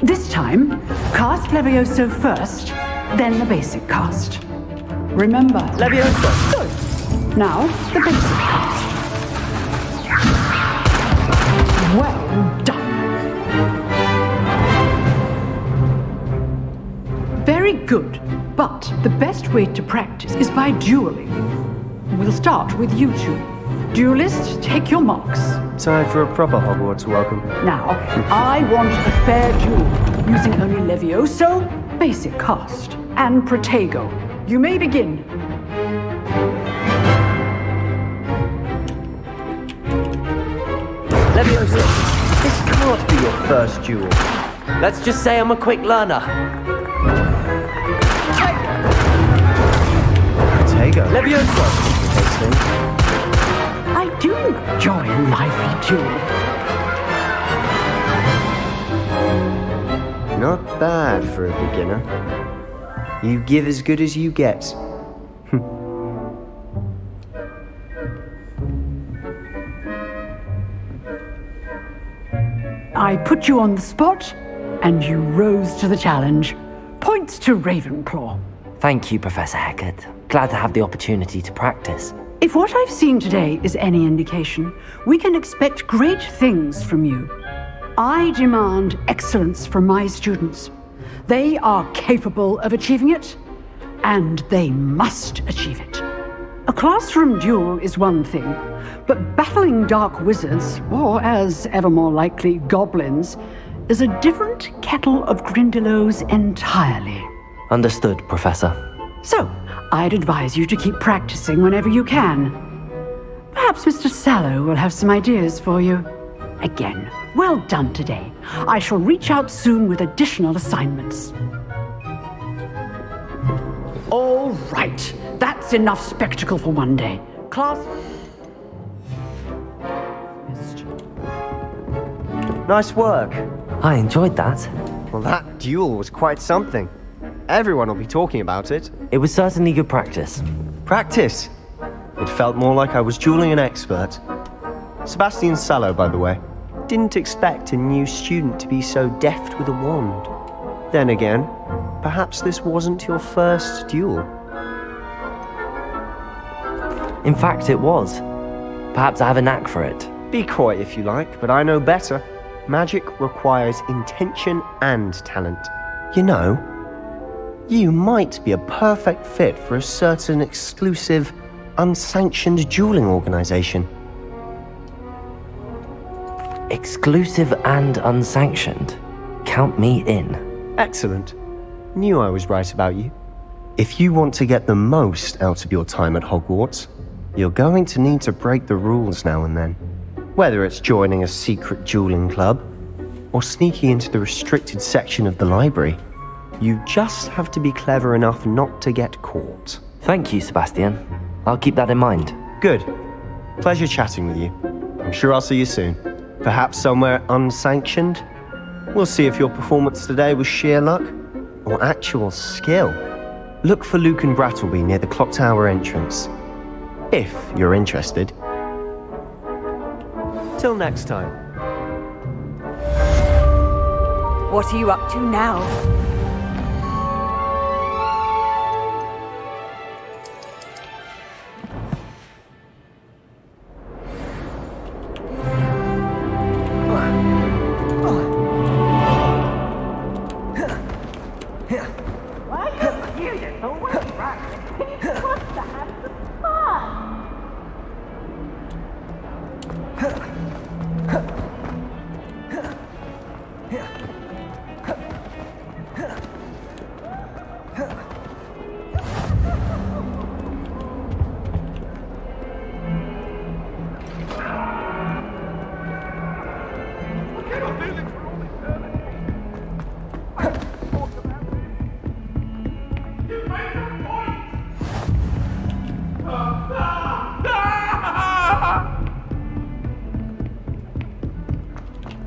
This time, cast Levioso first, then the basic cast. Remember, Levioso! Good. Now, the basic cast. Well done. Very good, but the best way to practice is by dueling. We'll start with you two. Duelists, take your marks. Time for a proper Hogwarts welcome. Now, I want a fair duel, using only Levioso, basic cast, and Protego. You may begin. Levioso, this can't be your first duel. Let's just say I'm a quick learner. Protego. Levioso! I do enjoy a lively duel. Not bad for a beginner. You give as good as you get. I put you on the spot, and you rose to the challenge. Points to Ravenclaw. Thank you, Professor Hecat. Glad to have the opportunity to practice. If what I've seen today is any indication, we can expect great things from you. I demand excellence from my students. They are capable of achieving it, and they must achieve it. A classroom duel is one thing, but battling dark wizards, or as ever more likely, goblins, is a different kettle of Grindylows entirely. Understood, Professor. So, I'd advise you to keep practicing whenever you can. Perhaps Mr. Sallow will have some ideas for you. Again, well done today. I shall reach out soon with additional assignments. All right, that's enough spectacle for one day. Class... Nice work. I enjoyed that. Well, that duel was quite something. Everyone will be talking about it. It was certainly good practice. Practice? It felt more like I was dueling an expert. Sebastian Sallow, by the way. Didn't expect a new student to be so deft with a wand. Then again, perhaps this wasn't your first duel. In fact, it was. Perhaps I have a knack for it. Be coy if you like, but I know better. Magic requires intention and talent. You know, you might be a perfect fit for a certain exclusive, unsanctioned dueling organization. Exclusive and unsanctioned? Count me in. Excellent. Knew I was right about you. If you want to get the most out of your time at Hogwarts, you're going to need to break the rules now and then. Whether it's joining a secret dueling club, or sneaking into the restricted section of the library, you just have to be clever enough not to get caught. Thank you, Sebastian. I'll keep that in mind. Good. Pleasure chatting with you. I'm sure I'll see you soon. Perhaps somewhere unsanctioned? We'll see if your performance today was sheer luck or actual skill. Look for Luke and Brattleby near the clock tower entrance. If you're interested. Till next time. What are you up to now?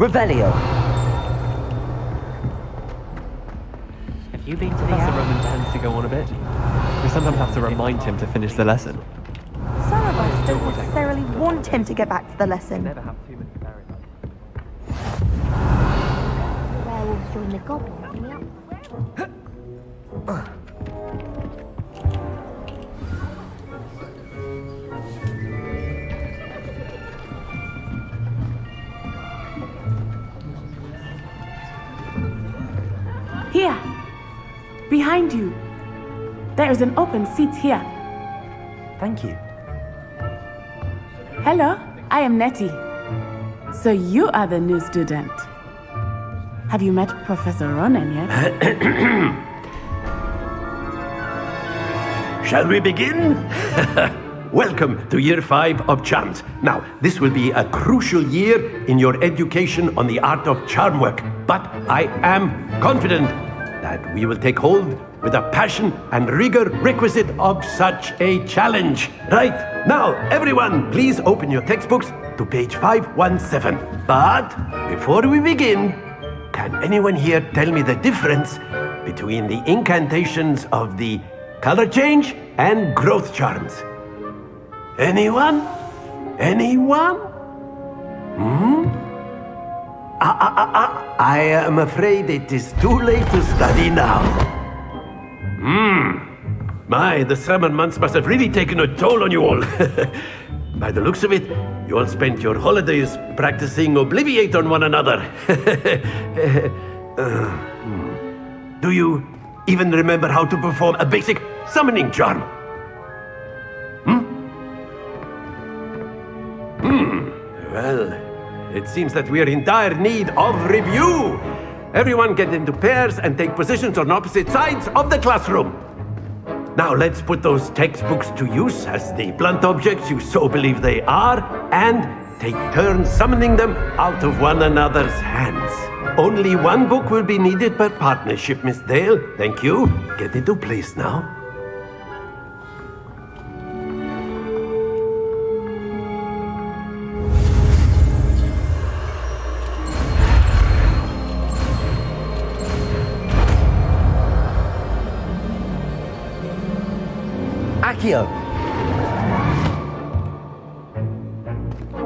Revelio. Have you been to the Roman tends to go on a bit? We sometimes have to remind him to finish the lesson. Some of us don't necessarily want him to get back to the lesson. Never have too many stereotypes. Werewolves join the goblins in the Here, behind you. There is an open seat here. Thank you. Hello, I am Nettie. So you are the new student. Have you met Professor Ronan yet? Shall we begin? Welcome to Year 5 of Charms. Now, this will be a crucial year in your education on the art of charm work, but I am confident that we will take hold with the passion and rigor requisite of such a challenge. Right, now, everyone, please open your textbooks to page 517. But before we begin, can anyone here tell me the difference between the incantations of the color change and growth charms? Anyone? Anyone? I am afraid it is too late to study now. My, the summer months must have really taken a toll on you all. By the looks of it, you all spent your holidays practicing Obliviate on one another. Do you even remember how to perform a basic summoning charm? Well, it seems that we are in dire need of review. Everyone get into pairs and take positions on opposite sides of the classroom. Now let's put those textbooks to use as the blunt objects you so believe they are, and take turns summoning them out of one another's hands. Only one book will be needed per partnership, Miss Dale. Thank you. Get into place now. Accio.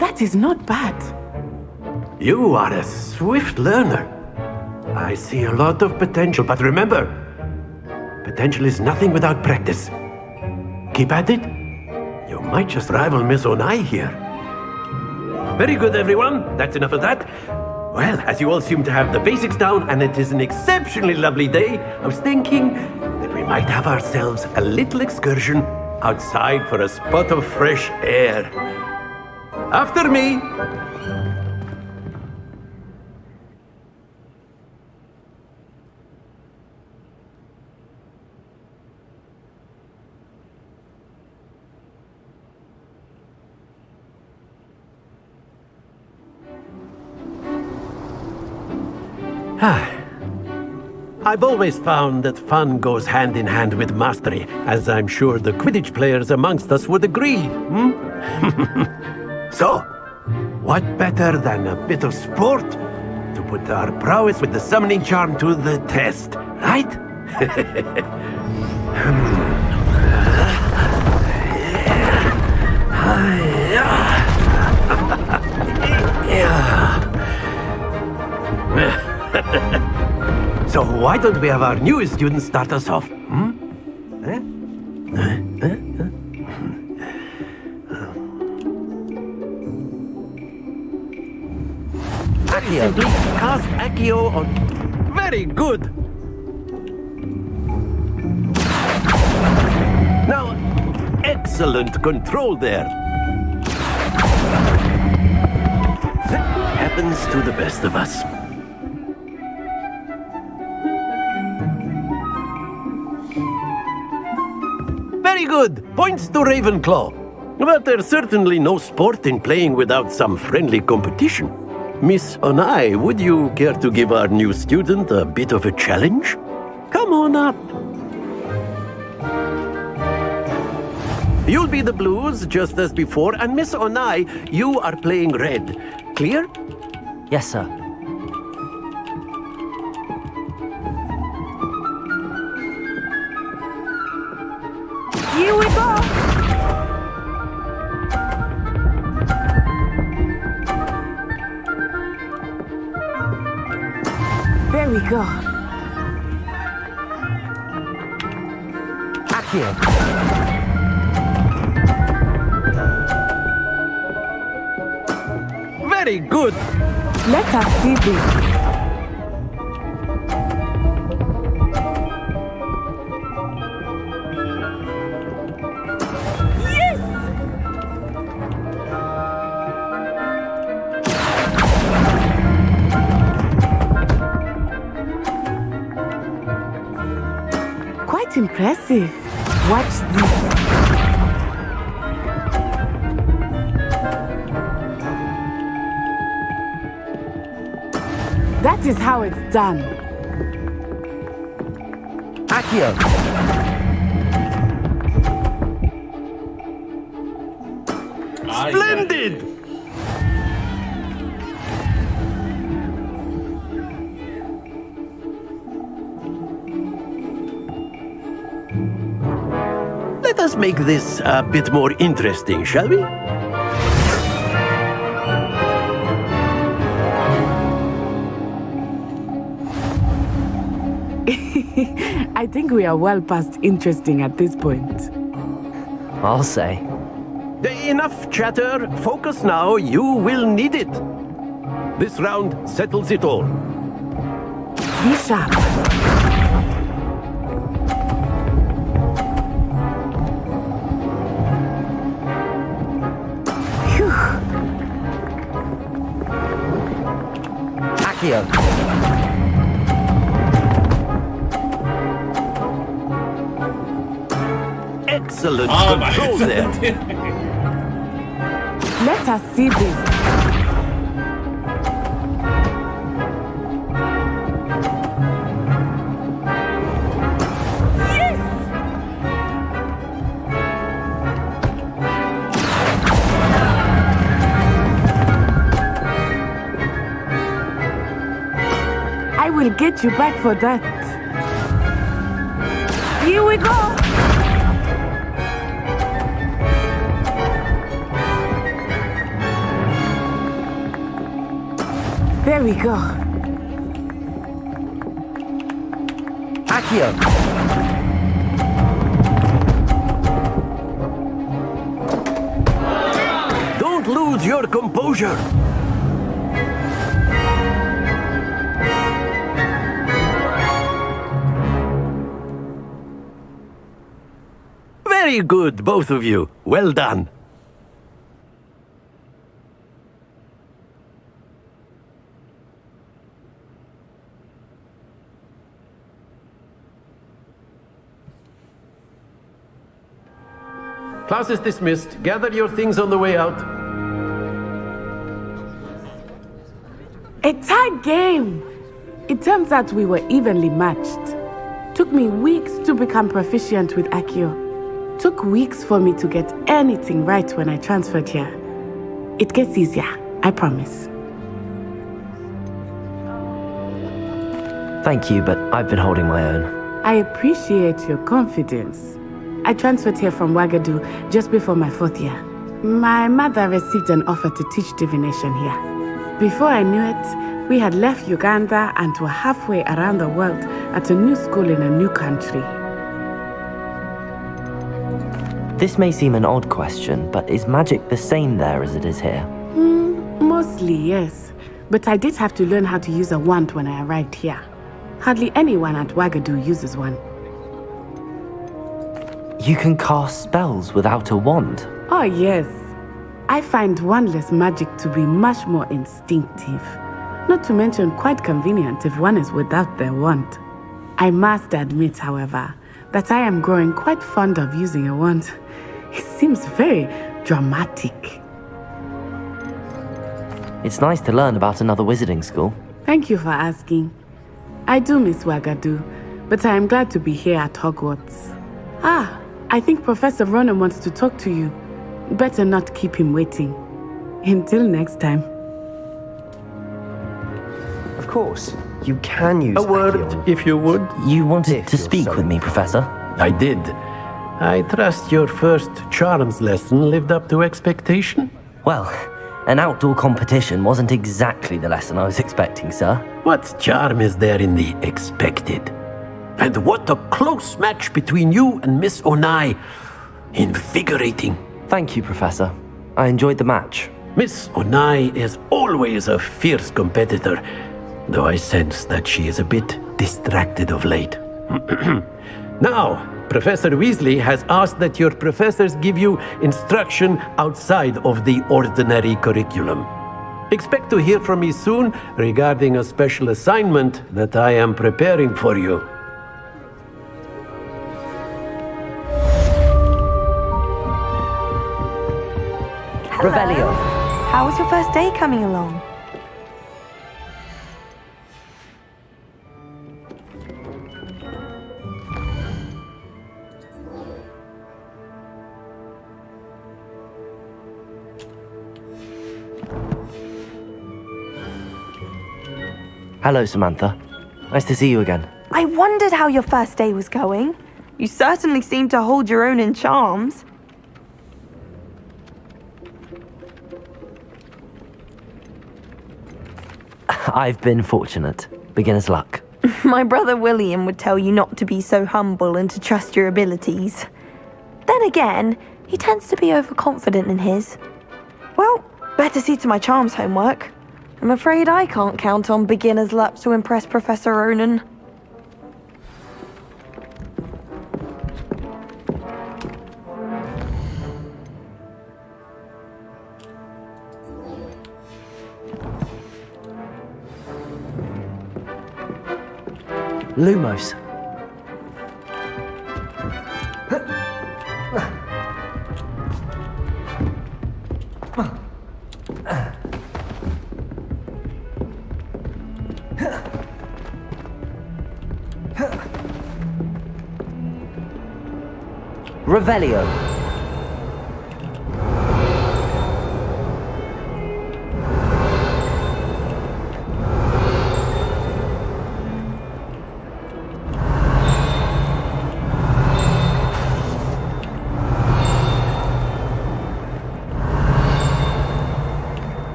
That is not bad. You are a swift learner. I see a lot of potential, but remember, potential is nothing without practice. Keep at it. You might just rival Miss Onai here. Very good, everyone. That's enough of that. Well, as you all seem to have the basics down, and it is an exceptionally lovely day, I was thinking that we might have ourselves a little excursion outside for a spot of fresh air. After me. I've always found that fun goes hand in hand with mastery, as I'm sure the Quidditch players amongst us would agree. So, what better than a bit of sport to put our prowess with the summoning charm to the test, right? So why don't we have our newest student start us off? Simply cast Accio on... Very good! Now, excellent control there. Happens to the best of us. Very good. Points to Ravenclaw. But there's certainly no sport in playing without some friendly competition. Miss Onai, would you care to give our new student a bit of a challenge? Come on up. You'll be the blues, just as before, and Miss Onai, you are playing red. Clear? Yes, sir. Here we go! There we go. Accio. Very good. Let us see this. Yes! Quite impressive. Watch this. That is how it's done. Accio. Splendid! Let us make this a bit more interesting, shall we? I think we are well past interesting at this point. I'll say. Enough chatter. Focus now. You will need it. This round settles it all. Be sharp. Phew. Accio. Excellent Oh my control God. there. Let us see this. I will get you back for that. Here we go. There we go. Accio. Don't lose your composure. Very good, both of you. Well done. Class is dismissed. Gather your things on the way out. A tight game. It turns out we were evenly matched. Took me weeks to become proficient with Accio. Took weeks for me to get anything right when I transferred here. It gets easier, I promise. Thank you, but I've been holding my own. I appreciate your confidence. I transferred here from Ouagadougou just before my 4th year. My mother received an offer to teach divination here. Before I knew it, we had left Uganda and were halfway around the world at a new school in a new country. This may seem an odd question, but is magic the same there as it is here? Mostly, yes. But I did have to learn how to use a wand when I arrived here. Hardly anyone at Ouagadougou uses one. You can cast spells without a wand. Oh, yes. I find wandless magic to be much more instinctive. Not to mention quite convenient if one is without their wand. I must admit, however, that I am growing quite fond of using a wand. It seems very dramatic. It's nice to learn about another wizarding school. Thank you for asking. I do miss Ouagadougou, but I am glad to be here at Hogwarts. I think Professor Ronan wants to talk to you. Better not keep him waiting. Until next time. Of course, you can use A word, if you would. You wanted to speak with me, Professor? I did. I trust your first charms lesson lived up to expectation? Well, an outdoor competition wasn't exactly the lesson I was expecting, sir. What charm is there in the expected? And what a close match between you and Miss Onai. Invigorating. Thank you, Professor. I enjoyed the match. Miss Onai is always a fierce competitor, though I sense that she is a bit distracted of late. Now, Professor Weasley has asked that your professors give you instruction outside of the ordinary curriculum. Expect to hear from me soon regarding a special assignment that I am preparing for you. Revelio. How was your first day coming along? Hello, Samantha. Nice to see you again. I wondered how your first day was going. You certainly seem to hold your own in charms. I've been fortunate. Beginner's luck. My brother William would tell you not to be so humble and to trust your abilities. Then again, he tends to be overconfident in his. Well, better see to my charms homework. I'm afraid I can't count on beginner's luck to impress Professor Ronan. Lumos. Revelio.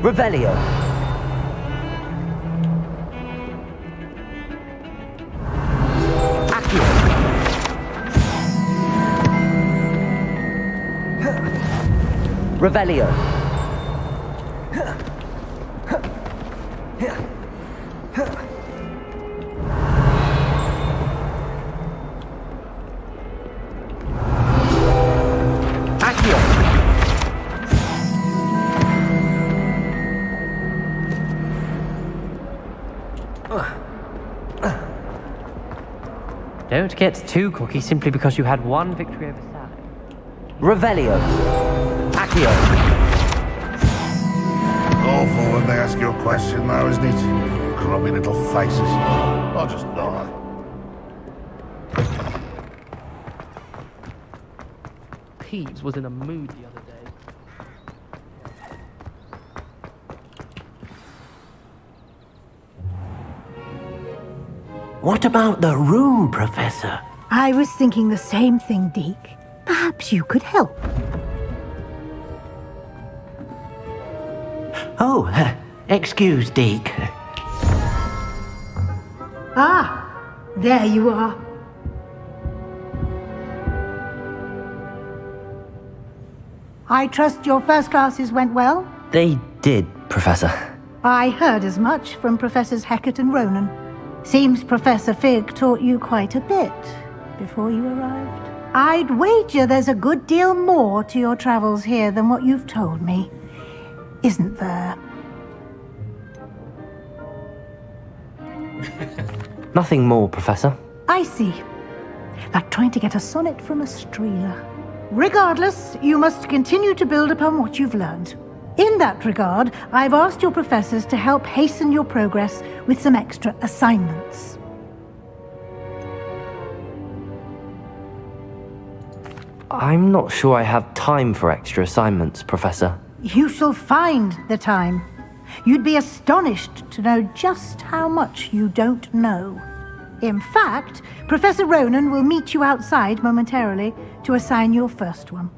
Revelio. Accio. Revelio. Don't get too cocky simply because you had one victory over Sally. Revelio. Accio. Awful when they ask you a question now, isn't it? Grubby little faces. I'll just die. Peeves was in a mood the other day. What about the room, Professor? I was thinking the same thing, Deke. Perhaps you could help. Oh, excuse, Deke. Ah, there you are. I trust your first classes went well? They did, Professor. I heard as much from Professors Hecat and Ronan. Seems Professor Fig taught you quite a bit before you arrived. I'd wager there's a good deal more to your travels here than what you've told me. Isn't there? Nothing more, Professor. I see. Like trying to get a sonnet from a streeler. Regardless, you must continue to build upon what you've learned. In that regard, I've asked your professors to help hasten your progress with some extra assignments. I'm not sure I have time for extra assignments, Professor. You shall find the time. You'd be astonished to know just how much you don't know. In fact, Professor Ronan will meet you outside momentarily to assign your first one.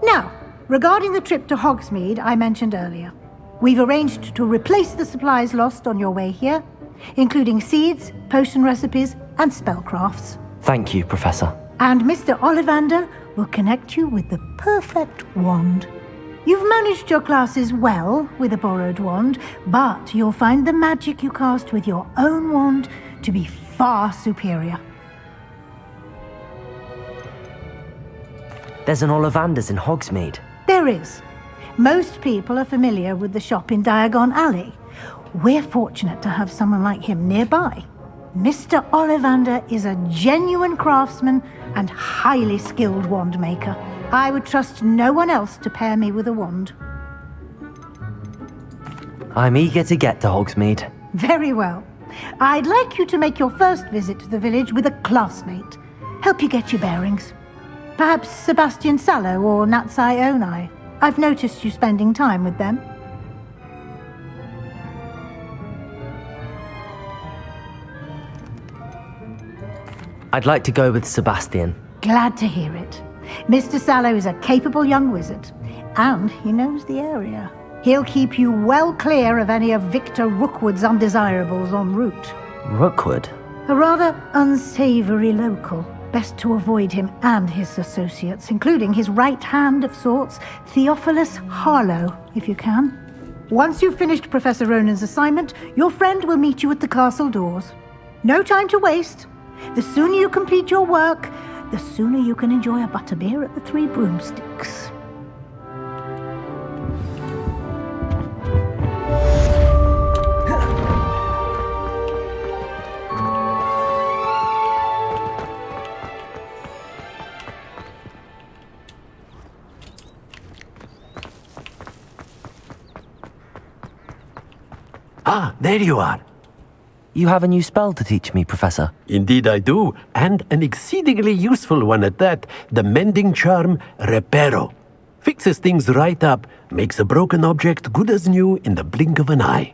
Now, regarding the trip to Hogsmeade I mentioned earlier, we've arranged to replace the supplies lost on your way here, including seeds, potion recipes, and spellcrafts. Thank you, Professor. And Mr. Ollivander will connect you with the perfect wand. You've managed your classes well with a borrowed wand, but you'll find the magic you cast with your own wand to be far superior. There's an Ollivander's in Hogsmeade. There is. Most people are familiar with the shop in Diagon Alley. We're fortunate to have someone like him nearby. Mr. Ollivander is a genuine craftsman and highly skilled wand maker. I would trust no one else to pair me with a wand. I'm eager to get to Hogsmeade. Very well. I'd like you to make your first visit to the village with a classmate. Help you get your bearings. Perhaps Sebastian Sallow or Natsai Onai. I've noticed you spending time with them. I'd like to go with Sebastian. Glad to hear it. Mr. Sallow is a capable young wizard, and he knows the area. He'll keep you well clear of any of Victor Rookwood's undesirables en route. Rookwood? A rather unsavory local. Best to avoid him and his associates, including his right hand of sorts, Theophilus Harlow, if you can. Once you've finished Professor Ronan's assignment, your friend will meet you at the castle doors. No time to waste. The sooner you complete your work, the sooner you can enjoy a butterbeer at the Three Broomsticks. Ah, there you are. You have a new spell to teach me, Professor. Indeed I do, and an exceedingly useful one at that. The mending charm, Reparo. Fixes things right up, makes a broken object good as new in the blink of an eye.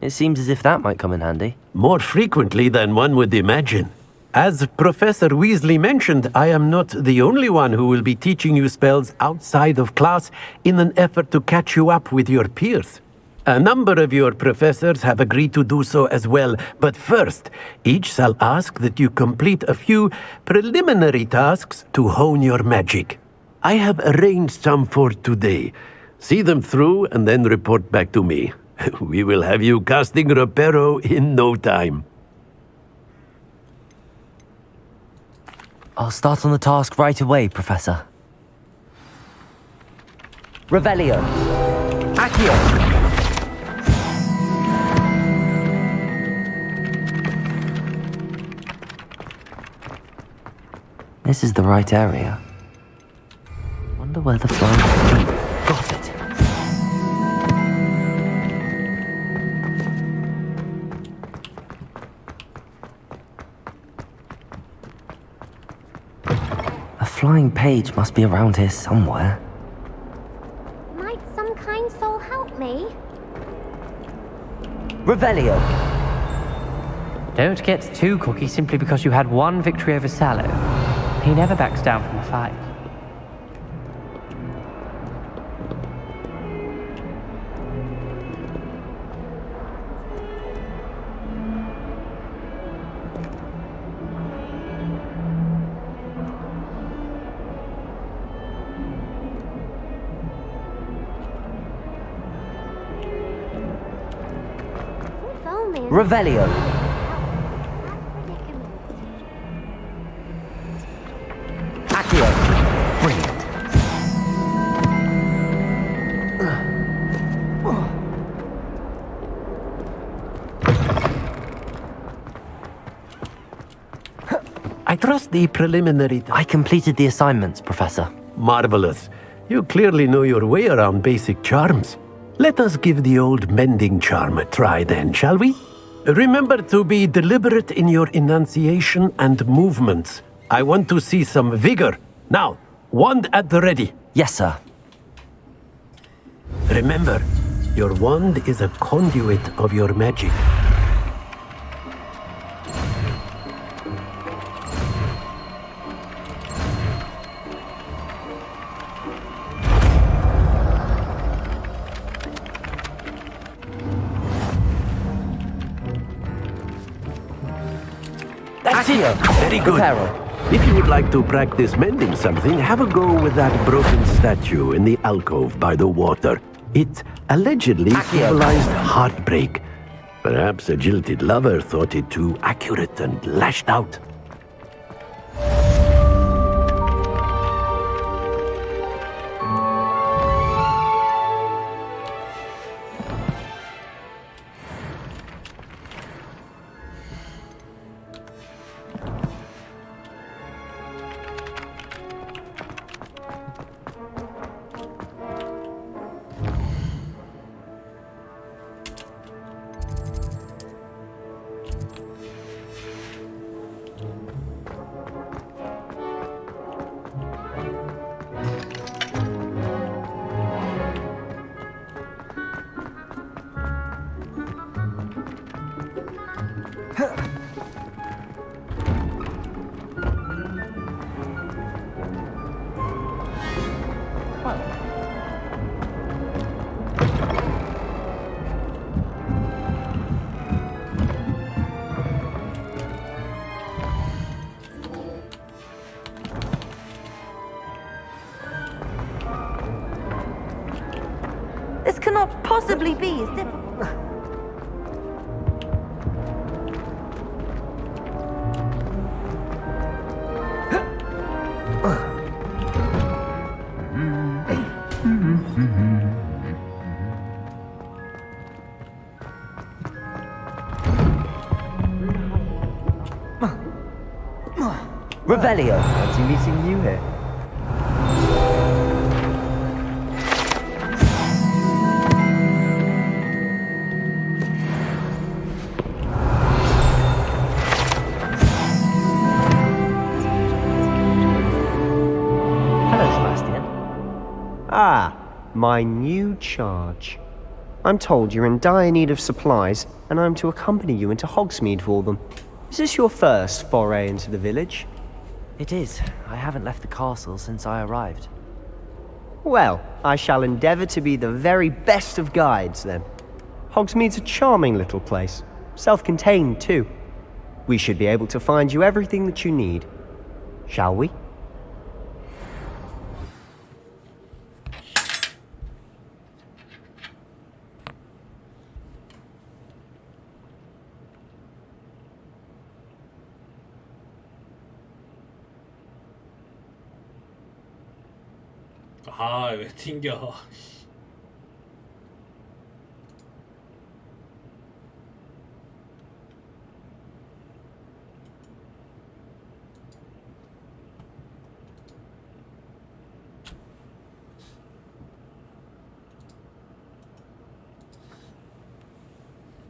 It seems as if that might come in handy. More frequently than one would imagine. As Professor Weasley mentioned, I am not the only one who will be teaching you spells outside of class in an effort to catch you up with your peers. A number of your professors have agreed to do so as well, but first, each shall ask that you complete a few preliminary tasks to hone your magic. I have arranged some for today. See them through and then report back to me. We will have you casting Reparo in no time. I'll start on the task right away, Professor. Revelio. Accio. This is the right area. Wonder where the flying... Got it. A flying page must be around here somewhere. Might some kind soul help me? Revelio. Don't get too cocky simply because you had one victory over Sallow. He never backs down from a fight. Revelio. Accio. Brilliant. I trust the preliminary... I completed the assignments, Professor. Marvelous. You clearly know your way around basic charms. Let us give the old mending charm a try then, shall we? Remember to be deliberate in your enunciation and movements. I want to see some vigor. Now, Wand at the ready. Yes, sir. Remember, your wand is a conduit of your magic. Accio! Very good. If you would like to practice mending something, have a go with that broken statue in the alcove by the water. It allegedly symbolized heartbreak. Perhaps a jilted lover thought it too accurate and lashed out. This cannot possibly be as difficult. Revelio. Fancy meeting you here. Ah, my new charge. I'm told you're in dire need of supplies, and I'm to accompany you into Hogsmeade for them. Is this your first foray into the village? It is. I haven't left the castle since I arrived. Well, I shall endeavour to be the very best of guides, then. Hogsmeade's a charming little place. Self-contained, too. We should be able to find you everything that you need. Shall we? 아, 왜 튕겨?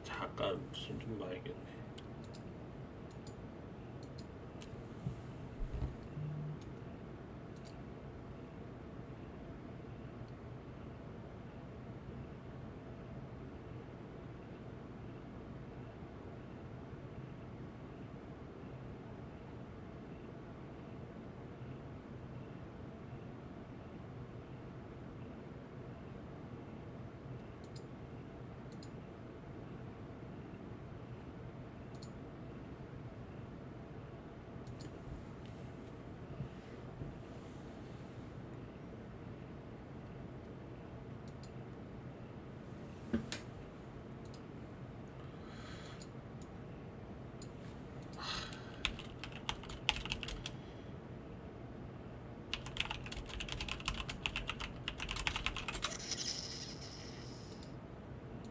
잠깐 무슨 좀 봐야겠네.